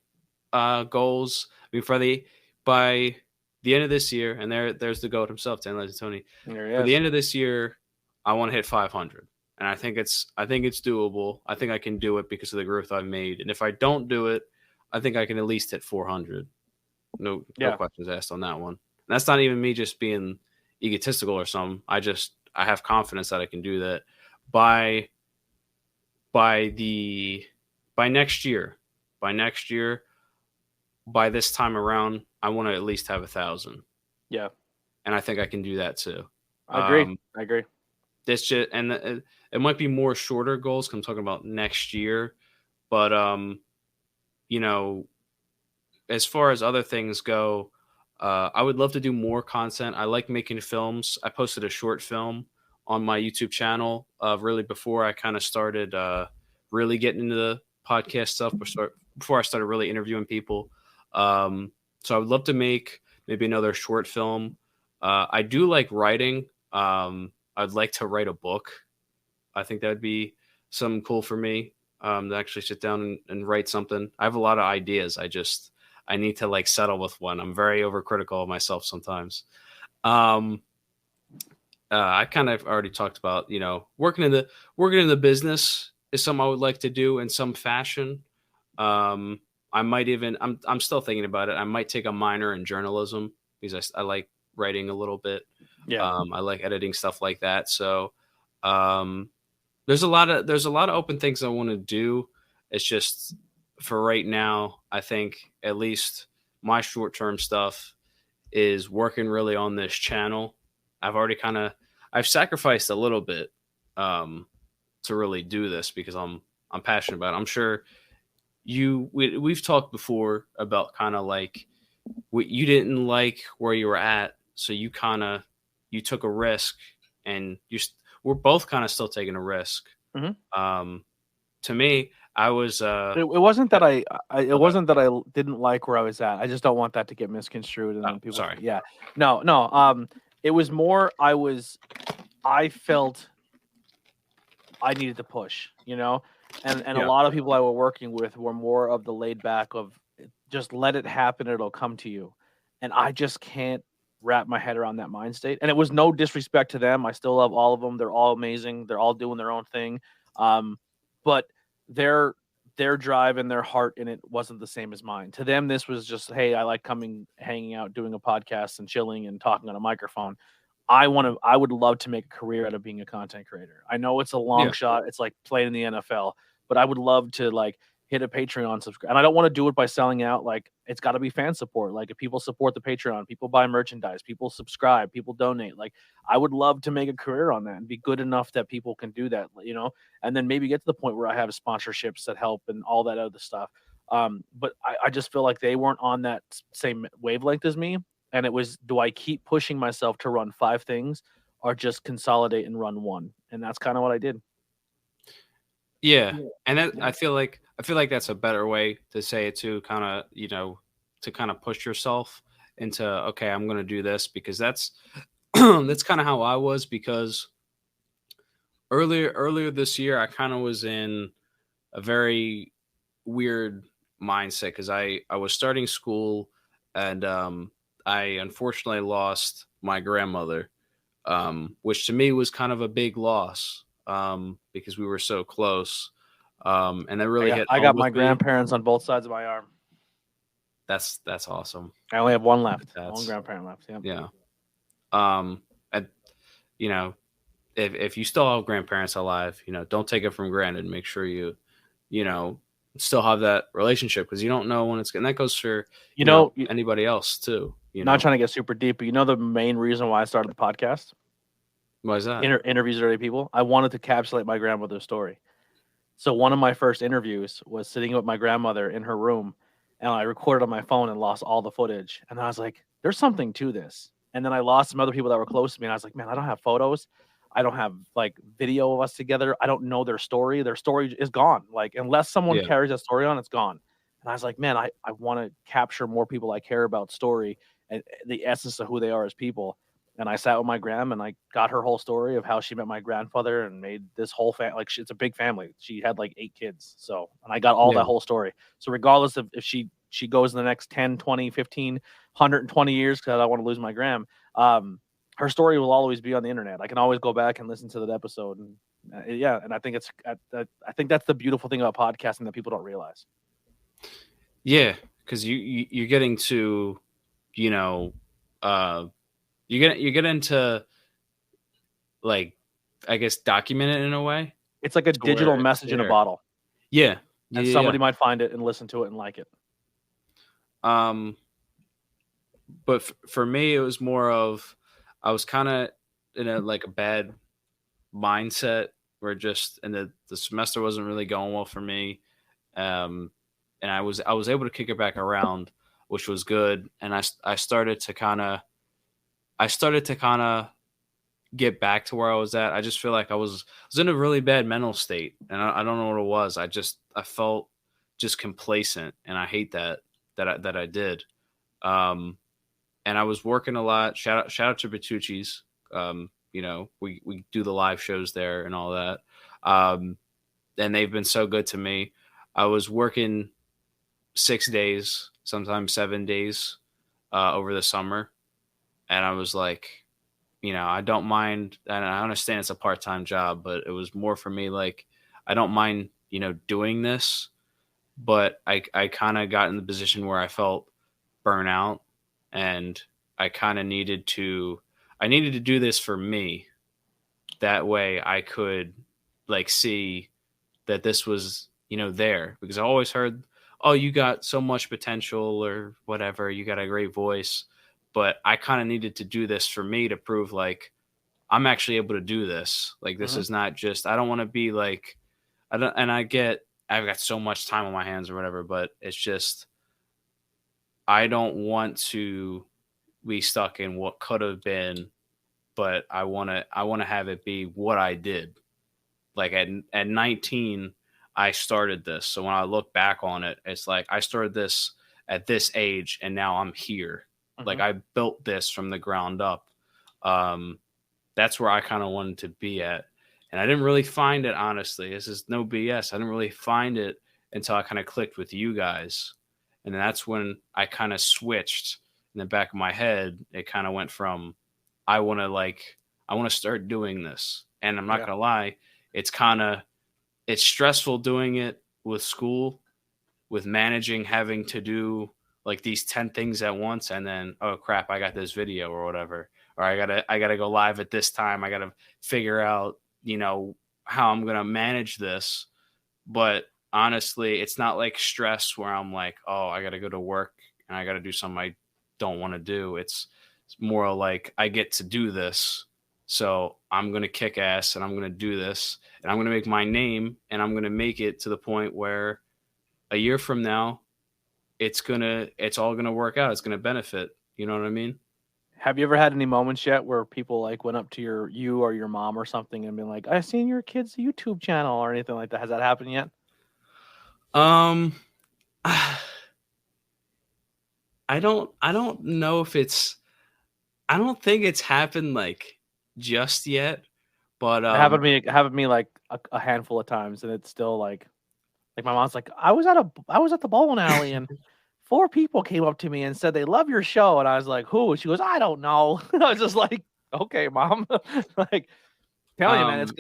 goals. I mean, by the end of this year, and there's the GOAT himself, Tony. For the end of this year, I want to hit 500, and I think it's doable. I think I can do it because of the growth I've made. And if I don't do it, I think I can at least hit 400. No questions asked on that one. And that's not even me just being egotistical or something. I have confidence that I can do that by next year. By next year, by this time around, I want to at least have 1,000. Yeah, and I think I can do that too. I agree. This just it might be more shorter goals. 'Cause I'm talking about next year, but as far as other things go, I would love to do more content. I like making films. I posted a short film on my YouTube channel really before I kind of started really getting into the podcast stuff, before I started really interviewing people. So I would love to make maybe another short film. I do like writing. I'd like to write a book. I think that would be something cool for me to actually sit down and write something. I have a lot of ideas. I need to like settle with one. I'm very overcritical of myself sometimes. I kind of already talked about, working in the business is something I would like to do in some fashion. I might even I'm still thinking about it. I might take a minor in journalism because I like writing a little bit. Yeah. I like editing stuff like that. So um, there's a lot of open things I want to do. It's just for right now, I think at least my short term stuff is working really on this channel. I've already I've sacrificed a little bit um, to really do this because I'm passionate about it. I'm sure we've talked before about kind of like what you didn't like where you were at, so you took a risk, and we're both kind of still taking a risk. Mhm. To me, I was It wasn't that it okay. wasn't that I didn't like where I was at. I just don't want that to get misconstrued, and Oh, then people, sorry. yeah, no, no. It was more I felt I needed to push, and a Yeah, lot of people I were working with were more of the laid back of just let it happen, it'll come to you, and I just can't wrap my head around that mind state. And it was no disrespect to them. I still love all of them. They're all amazing. They're all doing their own thing. But their their drive and their heart in it wasn't the same as mine. To them, this was just, hey, I like coming, hanging out, doing a podcast and chilling and talking on a microphone. I would love to make a career out of being a content creator. I know it's a long yeah, shot. It's like playing in the NFL, but I would love to like hit a Patreon subscribe. And I don't want to do it by selling out. Like it's got to be fan support. Like if people support the Patreon, people buy merchandise, people subscribe, people donate. Like I would love to make a career on that and be good enough that people can do that, and then maybe get to the point where I have sponsorships that help and all that other stuff. But I just feel like they weren't on that same wavelength as me. And it was, do I keep pushing myself to run 5 things or just consolidate and run 1? And that's kind of what I did. yeah. And Yeah. I feel like that's a better way to say it too. Kind of to kind of push yourself into, okay, I'm going to do this because that's that's kind of how I was because earlier this year I kind of was in a very weird mindset because I was starting school and I unfortunately lost my grandmother, which to me was kind of a big loss because we were so close, and that really hit I home got with my me. grandparents on both sides of my arm. That's awesome. I only have one left. One That's grandparent left. Yeah. yeah. And you know, if you still have grandparents alive, don't take it from granted. Make sure you know, still have that relationship because you don't know when it's going. That goes for You know, anybody else too. not trying to get super deep, but the main reason why I started the podcast? Why is that? Interviews with other people. I wanted to encapsulate my grandmother's story. So one of my first interviews was sitting with my grandmother in her room, and I recorded on my phone and lost all the footage. And I was like, "There's something to this." And then I lost some other people that were close to me, and I was like, "Man, I don't have photos. I don't have like video of us together. I don't know their story. Their story is gone. Like unless someone Yeah, carries that story on, it's gone." And I was like, "Man, I want to capture more people I care about story and the essence of who they are as people." And I sat with my gram and I got her whole story of how she met my grandfather and made this whole family. Like it's a big family. She had like 8 kids. So, and I got all yeah, that whole story. So regardless of if she goes in the next 10, 20, 15, 120 years, because I don't want to lose my gram, her story will always be on the internet. I can always go back and listen to that episode. And yeah. And I think I think that's the beautiful thing about podcasting that people don't realize. yeah. Because you're getting to, you know, uh, you get into like, I guess, document it in a way It's like a to where digital it's message in a there. bottle, Yeah, and yeah, yeah. somebody might find it and listen to it and like it. Um, but for me, it was more of I was kind of in a bad mindset where just and the semester wasn't really going well for me. And I was able to kick it back around, which was good. And I started to kind of get back to where I was at. I just feel like I was in a really bad mental state, and I don't know what it was. I felt just complacent, and I hate that I did. Um, and I was working a lot. Shout out to Bertucci's. We do the live shows there and all that. And they've been so good to me. I was working 6 days, sometimes 7 days, over the summer, and I was like, I don't mind, and I understand it's a part-time job, but it was more for me like I don't mind, doing this, but I kind of got in the position where I felt burnout, and I kind of needed to do this for me. That way I could like see that this was, there, because I always heard, oh, you got so much potential or whatever, you got a great voice. But I kind of needed to do this for me to prove like I'm actually able to do this. Like this Mhm. is not just, I don't want to be like, I don't, and I've got so much time on my hands or whatever, but it's just, I don't want to be stuck in what could have been, but I want to have it be what I did. Like at 19, I started this. So when I look back on it, it's like I started this at this age and now I'm here. Like Mhm. I built this from the ground up. Um, that's where I kind of wanted to be at. And I didn't really find it, honestly. This is no BS. I didn't really find it until I kind of clicked with you guys. And that's when I kind of switched in the back of my head. It kind of went from, I want to start doing this. And I'm not Yeah. going to lie, it's kind of, it's stressful doing it with school, with managing, having to do like these 10 things at once, and then, oh crap, I got this video or whatever, or I gotta go live at this time. I gotta figure out, how I'm gonna manage this. But honestly, it's not like stress where I'm like, oh, I gotta go to work and I gotta do something I don't want to do. It's more like I get to do this. So I'm gonna kick ass and I'm gonna do this and I'm gonna make my name, and I'm gonna make it to the point where a year from now it's all gonna work out. It's gonna benefit. You know what I mean? Have you ever had any moments yet where people like went up to you or your mom or something and been like, "I seen your kid's YouTube channel" or anything like that? Has that happened yet? Um, I don't know if it's, I don't think it's happened like just yet, but It happened to me like a handful of times, and it's still like my mom's like, I was at the bowling alley and four people came up to me and said they love your show, and I was like, who? And she goes, I don't know. I was just like, okay, mom, like. Telling you, man, um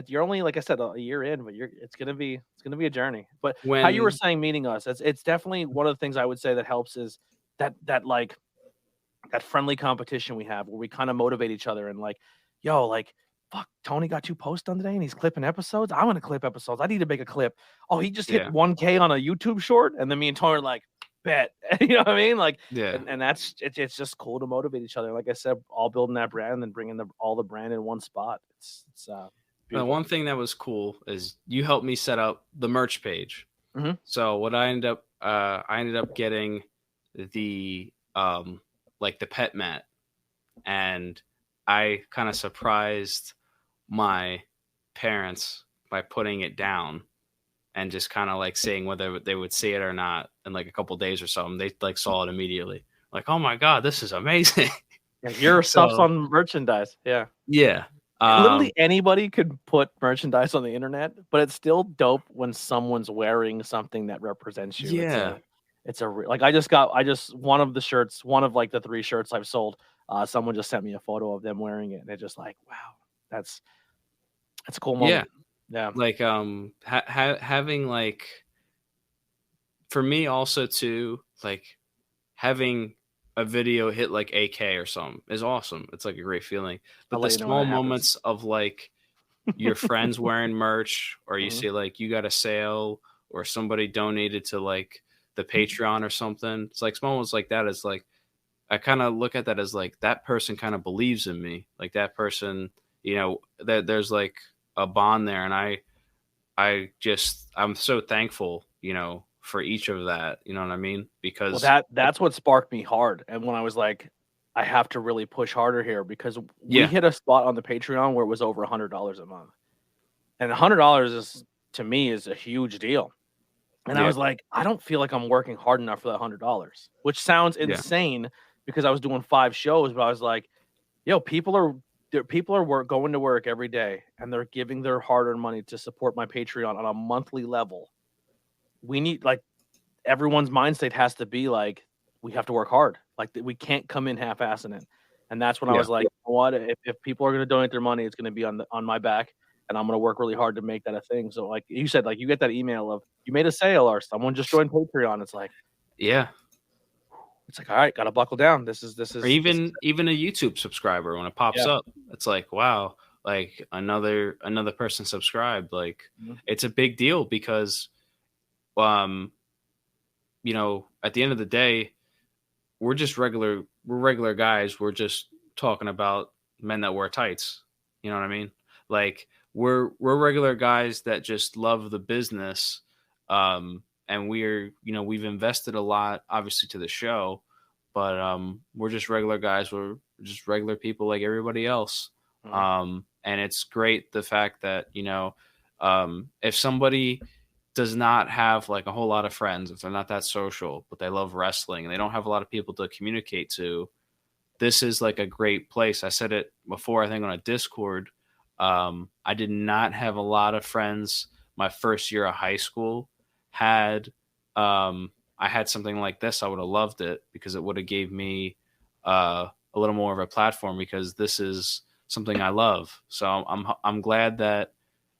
you're only like I said a year in, but it's gonna be a journey. But how you were when saying meeting us, it's definitely one of the things I would say that helps is like that friendly competition we have where we kind of motivate each other and like, yo, like, fuck, Tony got 2 posts done today and he's clipping episodes. I'm gonna clip episodes. I need to make a clip. Oh, he just hit yeah, 1K on a YouTube short, and then me and Tony are like, bet. You know what I mean? Like, yeah. and that's it's just cool to motivate each other. Like I said, all building that brand and then bringing all the brand in one spot. It's The beautiful. one thing that was cool is you helped me set up the merch page. Mhm. So what I ended up getting the like the pet mat, and I kind of surprised my parents by putting it down and just kind of like seeing whether they would see it or not in like a couple days or something. They like saw it immediately. Like, oh my god, this is amazing. Yeah, your stuff's So on merchandise. Yeah. yeah, Literally um, anybody could put merchandise on the internet, but it's still dope when someone's wearing something that represents you. yeah, Like I just one of like the 3 shirts I've sold, someone just sent me a photo of them wearing it, and it's just like, wow, that's that's a cool yeah. moment. Yeah. Like having like, for me also too, like having a video hit like AK or something is awesome. It's like a great feeling. I'll But the let you know when small that happens. moments of like your friends wearing merch, or you Mhm. see like you got a sale, or somebody donated to like the Patreon or something. It's like small moments like that is like, I kind of look at that as like that person kind of believes in me. Like that person, that there's like a bond there, and I'm so thankful, for each of that. You know what I mean? Well, Because that's what sparked me hard, and when I was like, I have to really push harder here because we yeah, hit a spot on the Patreon where it was over $100 a month, and $100 is to me is a huge deal. And I yeah, was like, I don't feel like I'm working hard enough for that $100, which sounds yeah, insane because I was doing 5 shows, but I was like, yo, people are going to work every day and they're giving their hard-earned money to support my Patreon on a monthly level. We need like everyone's mind state has to be like we have to work hard. Like we can't come in half-assing it. And that's when I yeah, was like, you know what? If people are going to donate their money, it's going to be on my back. and I'm going to work really hard to make that a thing. So like you said, like you get that email of you made a sale or someone just joined Patreon. It's like, all right, got to buckle down. This is Or even a YouTube subscriber when it pops Yeah. up, it's like, wow, like another person subscribed. Like it's a big deal because, you know, at the end of the day, we're regular guys. We're just talking about men that wear tights. You know what I mean? Like we're regular guys that just love the business. And we've invested a lot, obviously, to the show, but we're just regular guys. We're just regular people like everybody else. And it's great the fact that, if somebody does not have like a whole lot of friends, if they're not that social, but they love wrestling and they don't have a lot of people to communicate to, this is like a great place. I said it before, I think on a Discord. I did not have a lot of friends my first year of high school. Had I had something like this, I would have loved it because it would have gave me a little more of a platform, because this is something I love. So I'm glad that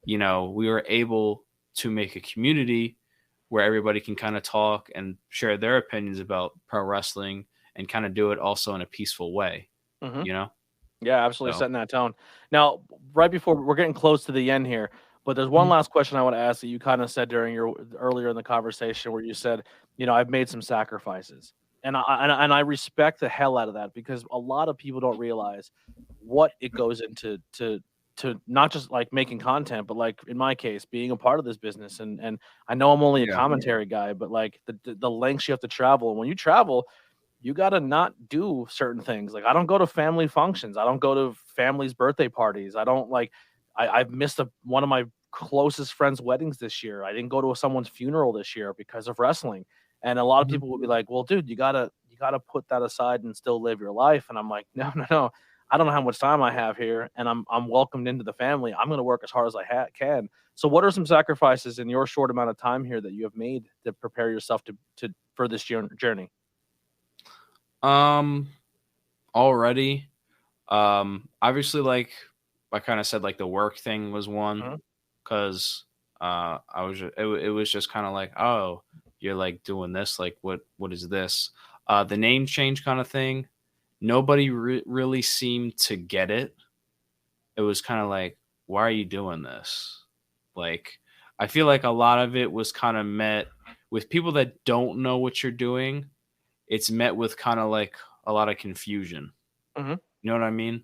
we were able to make a community where everybody can kind of talk and share their opinions about pro wrestling and kind of do it also in a peaceful way, Yeah, absolutely. So. Setting that tone. Now, right before we're getting close to the end here, but there's one last question I want to ask that you kind of said during your earlier in the conversation where you said, I've made some sacrifices, and I respect the hell out of that, because a lot of people don't realize what it goes into to not just like making content, but like in my case, being a part of this business. And I know I'm only a commentary guy, but like the lengths you have to travel, and when you travel, you got to not do certain things. Like I don't go to family functions. I don't go to family's birthday parties. I don't like, I've missed one of my closest friends' weddings this year. I didn't go to someone's funeral this year because of wrestling. And a lot of people will be like, well, dude, you gotta put that aside and still live your life. And I'm like, no. I don't know how much time I have here, and I'm welcomed into the family. I'm going to work as hard as I can. So what are some sacrifices in your short amount of time here that you have made to prepare yourself to for this journey? Already, obviously, like I kind of said, like the work thing was one, because it was just kind of like, oh, you're like doing this, like what is this? The name change kind of thing, nobody really seemed to get it. It was kind of like, why are you doing this? Like, I feel like a lot of it was kind of met with people that don't know what you're doing. It's met with kind of like a lot of confusion. You know what I mean?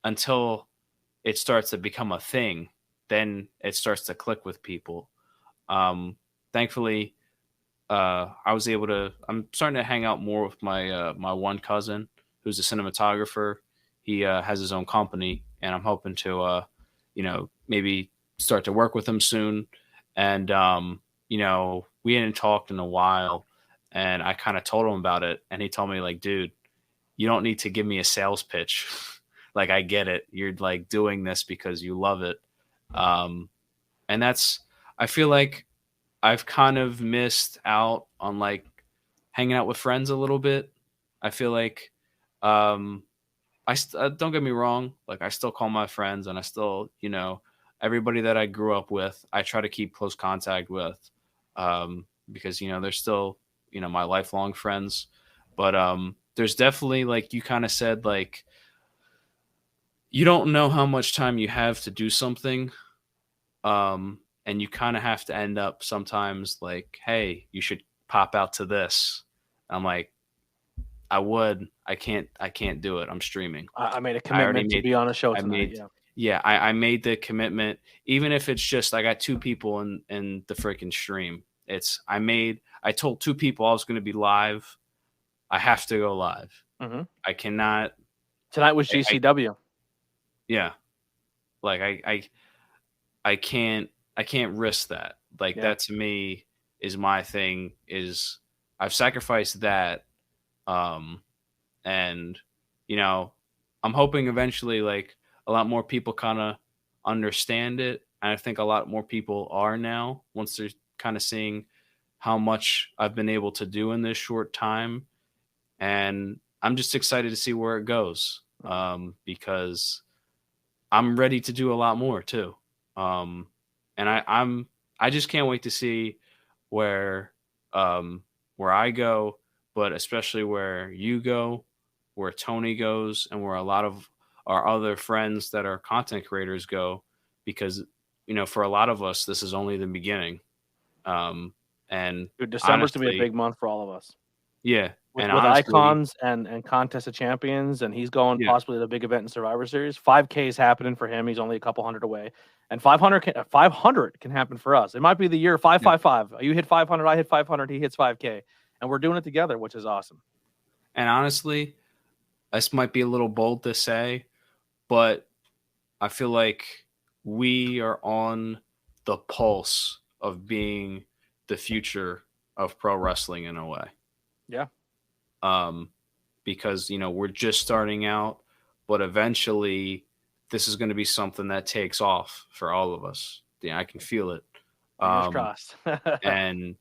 Until it starts to become a thing, then it starts to click with people. Thankfully, I'm starting to hang out more with my my one cousin who's a cinematographer. He has his own company, and I'm hoping to maybe start to work with him soon. And we hadn't talked in a while, and I kind of told him about it, and he told me, like, dude, you don't need to give me a sales pitch. Like, I get it. You're like doing this because you love it. And I feel like I've kind of missed out on like hanging out with friends a little bit. I feel like, don't get me wrong. Like, I still call my friends, and I still, everybody that I grew up with, I try to keep close contact with, because, they're still, my lifelong friends. But, there's definitely, like you kind of said, like, you don't know how much time you have to do something. And you kind of have to end up sometimes like, hey, you should pop out to this. I'm like, I can't do it. I'm streaming. I made a commitment to be on a show tonight. I made the commitment. Even if it's just, I got two people in the freaking stream. I told two people I was going to be live. I have to go live. I cannot. Tonight was GCW. Like I can't risk that. Like that to me is my thing. Is I've sacrificed that. And I'm hoping eventually like a lot more people kind of understand it. And I think a lot more people are now, once they're kind of seeing how much I've been able to do in this short time. And I'm just excited to see where it goes. Because I'm ready to do a lot more too. And I just can't wait to see where I go, but especially where you go, where Tony goes, and where a lot of our other friends that are content creators go, because for a lot of us this is only the beginning. And Dude, December's gonna be a honestly, big month for all of us. yeah, With and with honestly, icons and contest of champions, and he's going yeah, possibly to the big event in Survivor Series. 5K is happening for him. He's only a couple hundred away, and 500 can happen for us. It might be the year yeah. 555. You hit 500, I hit 500, he hits 5K, and we're doing it together, which is awesome. And honestly, this might be a little bold to say, but I feel like we are on the pulse of being the future of pro wrestling in a way. Yeah. Because we're just starting out, but eventually this is going to be something that takes off for all of us. Yeah, I can feel it. Fingers crossed. And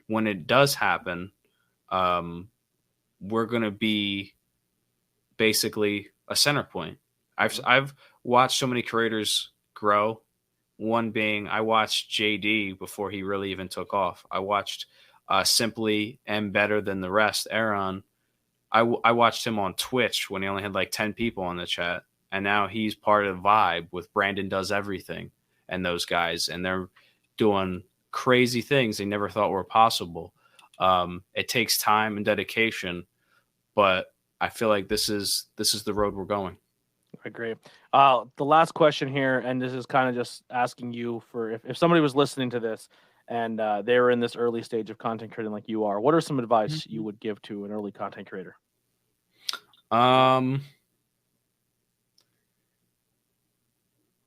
when it does happen, we're going to be basically a center point. I've watched so many creators grow. One being, I watched JD before he really even took off. I watched Simply and Better Than the Rest, Aaron. I watched him on Twitch when he only had like 10 people on the chat. And now he's part of Vibe with Brandon Does Everything and those guys. And they're doing crazy things they never thought were possible. It takes time and dedication, but I feel like this is the road we're going. I agree. The last question here, and this is kind of just asking you for if somebody was listening to this and they were in this early stage of content creating like you are, what are some advice you would give to an early content creator?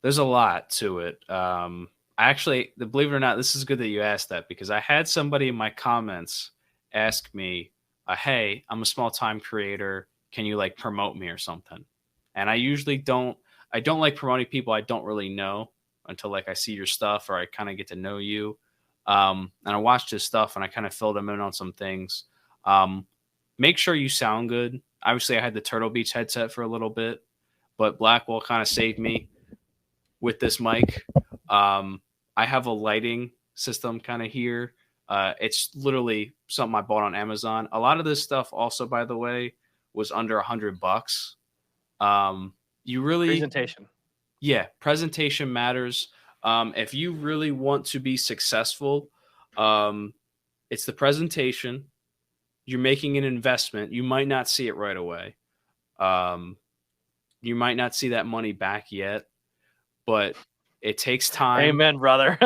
There's a lot to it. Actually, believe it or not, this is good that you asked that, because I had somebody in my comments ask me, hey, I'm a small time creator. Can you like promote me or something? And I usually don't like promoting people I don't really know until like I see your stuff or I kind of get to know you. And I watched his stuff and I kind of filled him in on some things. Make sure you sound good. Obviously, I had the Turtle Beach headset for a little bit, but Blackwell kind of saved me with this mic. I have a lighting system kind of here. It's literally something I bought on Amazon. A lot of this stuff also, by the way, was under $100. You really Presentation. Yeah, presentation matters. If you really want to be successful, it's the presentation. You're making an investment. You might not see it right away. You might not see that money back yet, but it takes time. Amen, brother.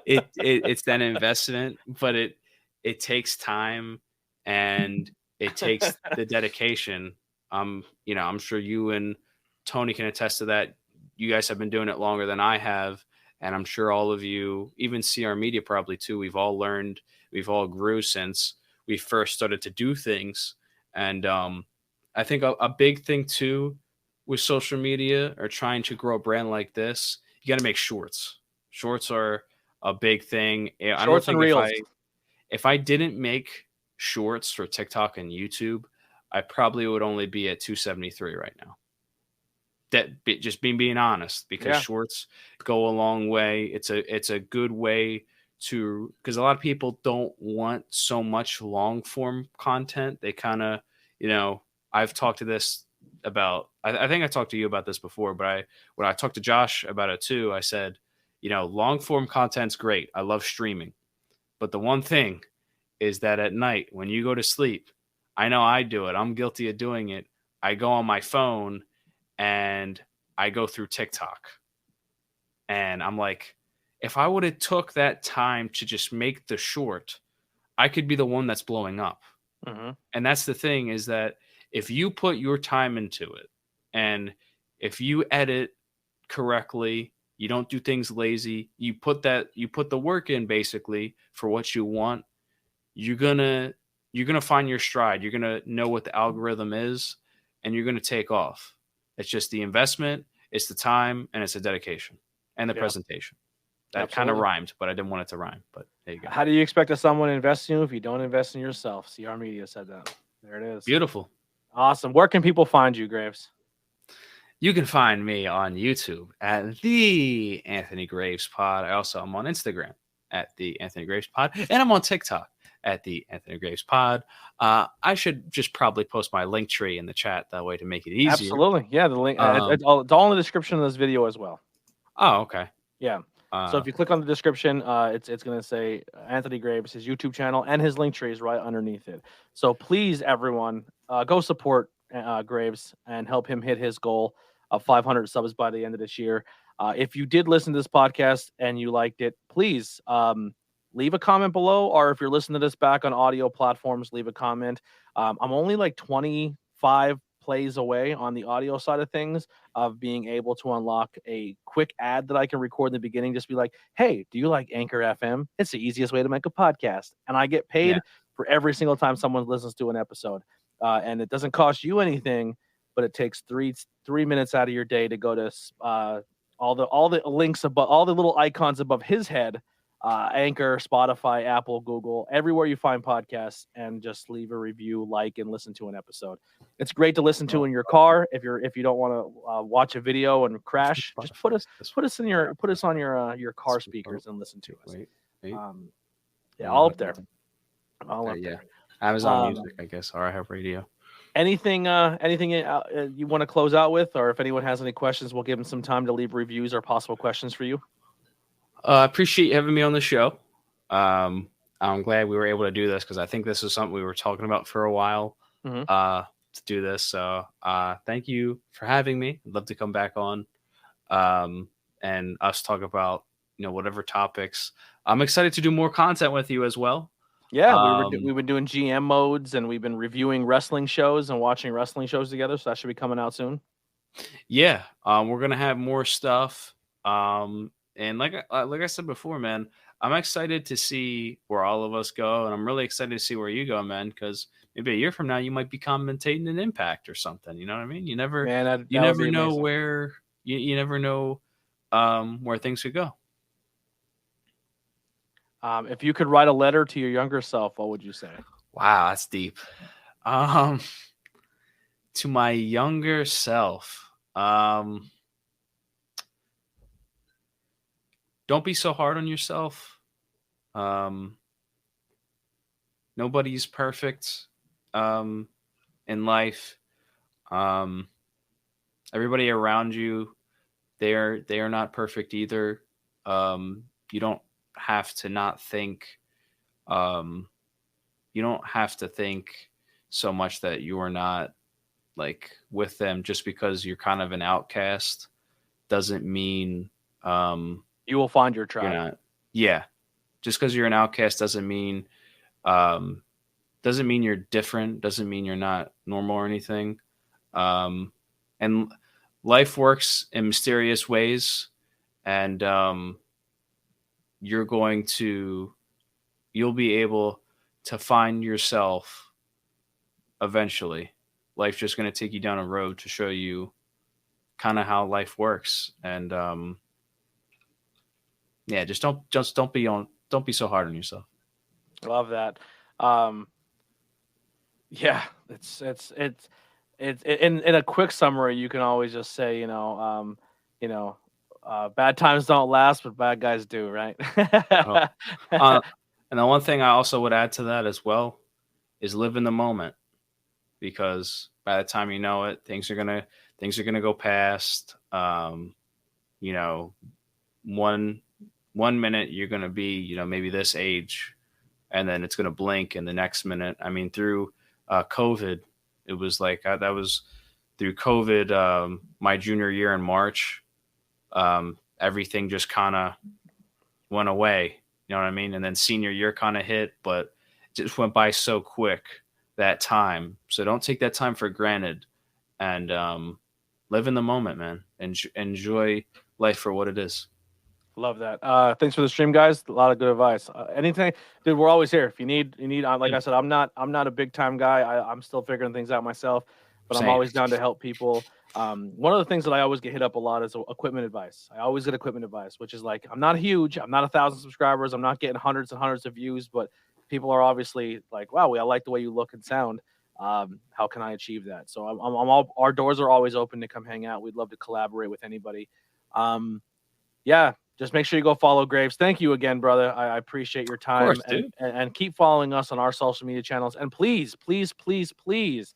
It's that investment, but it takes time and it takes the dedication. I'm sure you and Tony can attest to that. You guys have been doing it longer than I have, and I'm sure all of you, even CR Media probably too, we've all learned, we've all grew since we first started to do things. And I think a big thing too with social media or trying to grow a brand like this, you got to make shorts. Shorts are a big thing. I don't think if I didn't make shorts for TikTok and YouTube, I probably would only be at 273 right now. Just being honest, because shorts go a long way. It's a good way to, because a lot of people don't want so much long form content. They kind of, I've talked to this about, I think I talked to you about this before, but when I talked to Josh about it too, I said, long form content's great. I love streaming. But the one thing is that at night when you go to sleep, I know I do it. I'm guilty of doing it. I go on my phone and I go through TikTok. And I'm like, if I would have took that time to just make the short, I could be the one that's blowing up. Mm-hmm. And that's the thing, is that if you put your time into it and if you edit correctly, you don't do things lazy, you put the work in basically for what you want, you're gonna find your stride. You're gonna know what the algorithm is and you're gonna take off. It's just the investment, it's the time, and it's the dedication and the presentation. That kind of rhymed, but I didn't want it to rhyme. But there you go. How do you expect someone to invest in you if you don't invest in yourself? CR Media said that. There it is. Beautiful. Awesome. Where can people find you, Graves? You can find me on YouTube at the Anthony Graves Pod. I also am on Instagram at the Anthony Graves Pod, and I'm on TikTok at the Anthony Graves Pod. I should just probably post my link tree in the chat that way to make it easier. Absolutely. Yeah, the link it's all in the description of this video as well. Oh, okay. Yeah. So if you click on the description, it's going to say Anthony Graves, his YouTube channel, and his link tree is right underneath it. So please, everyone, go support Graves and help him hit his goal of 500 subs by the end of this year. If you did listen to this podcast and you liked it, please leave a comment below, or if you're listening to this back on audio platforms, leave a comment. I'm only like 25 plays away on the audio side of things of being able to unlock a quick ad that I can record in the beginning. Just be like, hey, do you like Anchor FM? It's the easiest way to make a podcast. And I get paid for every single time someone listens to an episode. And it doesn't cost you anything, but it takes three minutes out of your day to go to all the links above, all the little icons above his head, Anchor, Spotify, Apple, Google, everywhere you find podcasts, and just leave a review, like, and listen to an episode. It's great to listen to in your car. If you don't want to watch a video and crash, just put us on your car speakers and listen to us. Wait. All up there. All up there. Amazon Music, I guess, or I have radio. Anything you want to close out with, or if anyone has any questions, we'll give them some time to leave reviews or possible questions for you. I appreciate you having me on the show. I'm glad we were able to do this because I think this is something we were talking about for a while to do this. So thank you for having me. I'd love to come back on and us talk about whatever topics. I'm excited to do more content with you as well. Yeah, we've been doing GM modes, and we've been reviewing wrestling shows and watching wrestling shows together. So that should be coming out soon. Yeah, we're gonna have more stuff. And like I said before, man, I'm excited to see where all of us go, and I'm really excited to see where you go, man. Because maybe a year from now, you might be commentating an Impact or something. You know what I mean? You never know where you never know where things could go. If you could write a letter to your younger self, what would you say? Wow, that's deep. To my younger self, don't be so hard on yourself. Nobody's perfect in life. Everybody around you, they are not perfect either. You don't have to not think. You don't have to think so much that you are not like with them just because you're kind of an outcast. Doesn't mean you will find your tribe. Just because you're an outcast doesn't mean you're different. Doesn't mean you're not normal or anything. And life works in mysterious ways, and you'll be able to find yourself eventually. Life's just going to take you down a road to show you kind of how life works, and just don't be so hard on yourself. Love that. It's in a quick summary, you can always just say, bad times don't last, but bad guys do, right? And the one thing I also would add to that as well is live in the moment, because by the time you know it, things are gonna go past. One minute you're gonna be, maybe this age, and then it's gonna blink, and the next minute, I mean, through COVID, it was like that was through COVID. My junior year in March, everything just kind of went away. You know what I mean? And then senior year kind of hit, but it just went by so quick, that time. So don't take that time for granted, and live in the moment, man. Enjoy life for what it is. Love that. Thanks for the stream, guys. A lot of good advice. Anything, dude, we're always here. If you need, like I said, I'm not a big time guy. I'm still figuring things out myself, but I'm always down to help people. One of the things that I always get hit up a lot is equipment advice. I always get equipment advice, which is like, I'm not huge. I'm not 1,000 subscribers. I'm not getting hundreds and hundreds of views, but people are obviously like, wow, I like the way you look and sound. How can I achieve that? So our doors are always open to come hang out. We'd love to collaborate with anybody. Yeah, just make sure you go follow Graves. Thank you again, brother. I appreciate your time. Of course, dude. And keep following us on our social media channels. And please, please, please, please,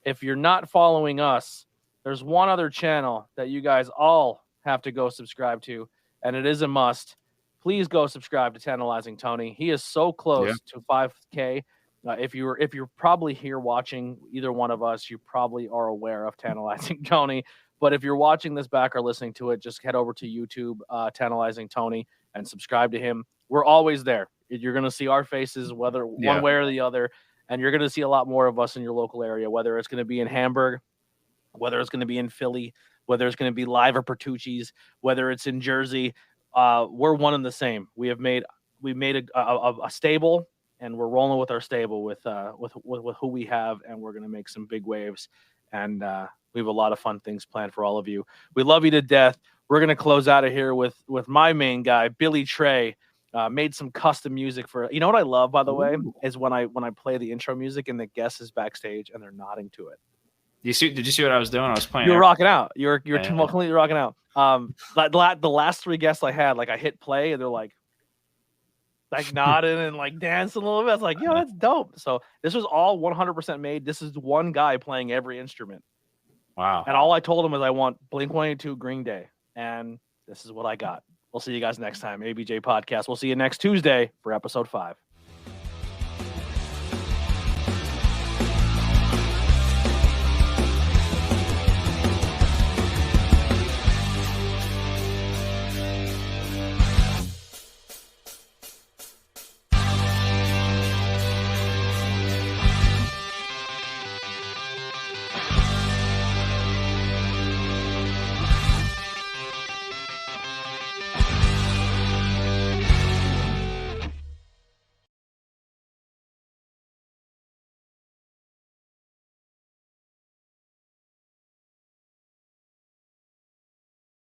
if you're not following us, there's one other channel that you guys all have to go subscribe to, and it is a must. Please go subscribe to Tantalizing Tony. He is so close to 5K. If you're probably here watching either one of us, you probably are aware of Tantalizing Tony. But if you're watching this back or listening to it, just head over to YouTube, Tantalizing Tony, and subscribe to him. We're always there. You're going to see our faces, whether one way or the other, and you're going to see a lot more of us in your local area, whether it's going to be in Hamburg, whether it's going to be in Philly, whether it's going to be live or Bertucci's, whether it's in Jersey. We're one and the same. We made a stable, and we're rolling with our stable with who we have, and we're going to make some big waves. And we have a lot of fun things planned for all of you. We love you to death. We're going to close out of here with my main guy, Billy Trey. Made some custom music for. You know what I love, by the way, is when I play the intro music and the guest is backstage and they're nodding to it. Did you see what I was doing? I was playing. You were rocking out. You're completely rocking out. The last three guests I had, like I hit play and they're like nodding and like dancing a little bit. It's like, yo, that's dope. So this was all 100% made. This is one guy playing every instrument. Wow. And all I told him is I want Blink-182, Green Day, and this is what I got. We'll see you guys next time. ABJ Podcast. We'll see you next Tuesday for episode 5.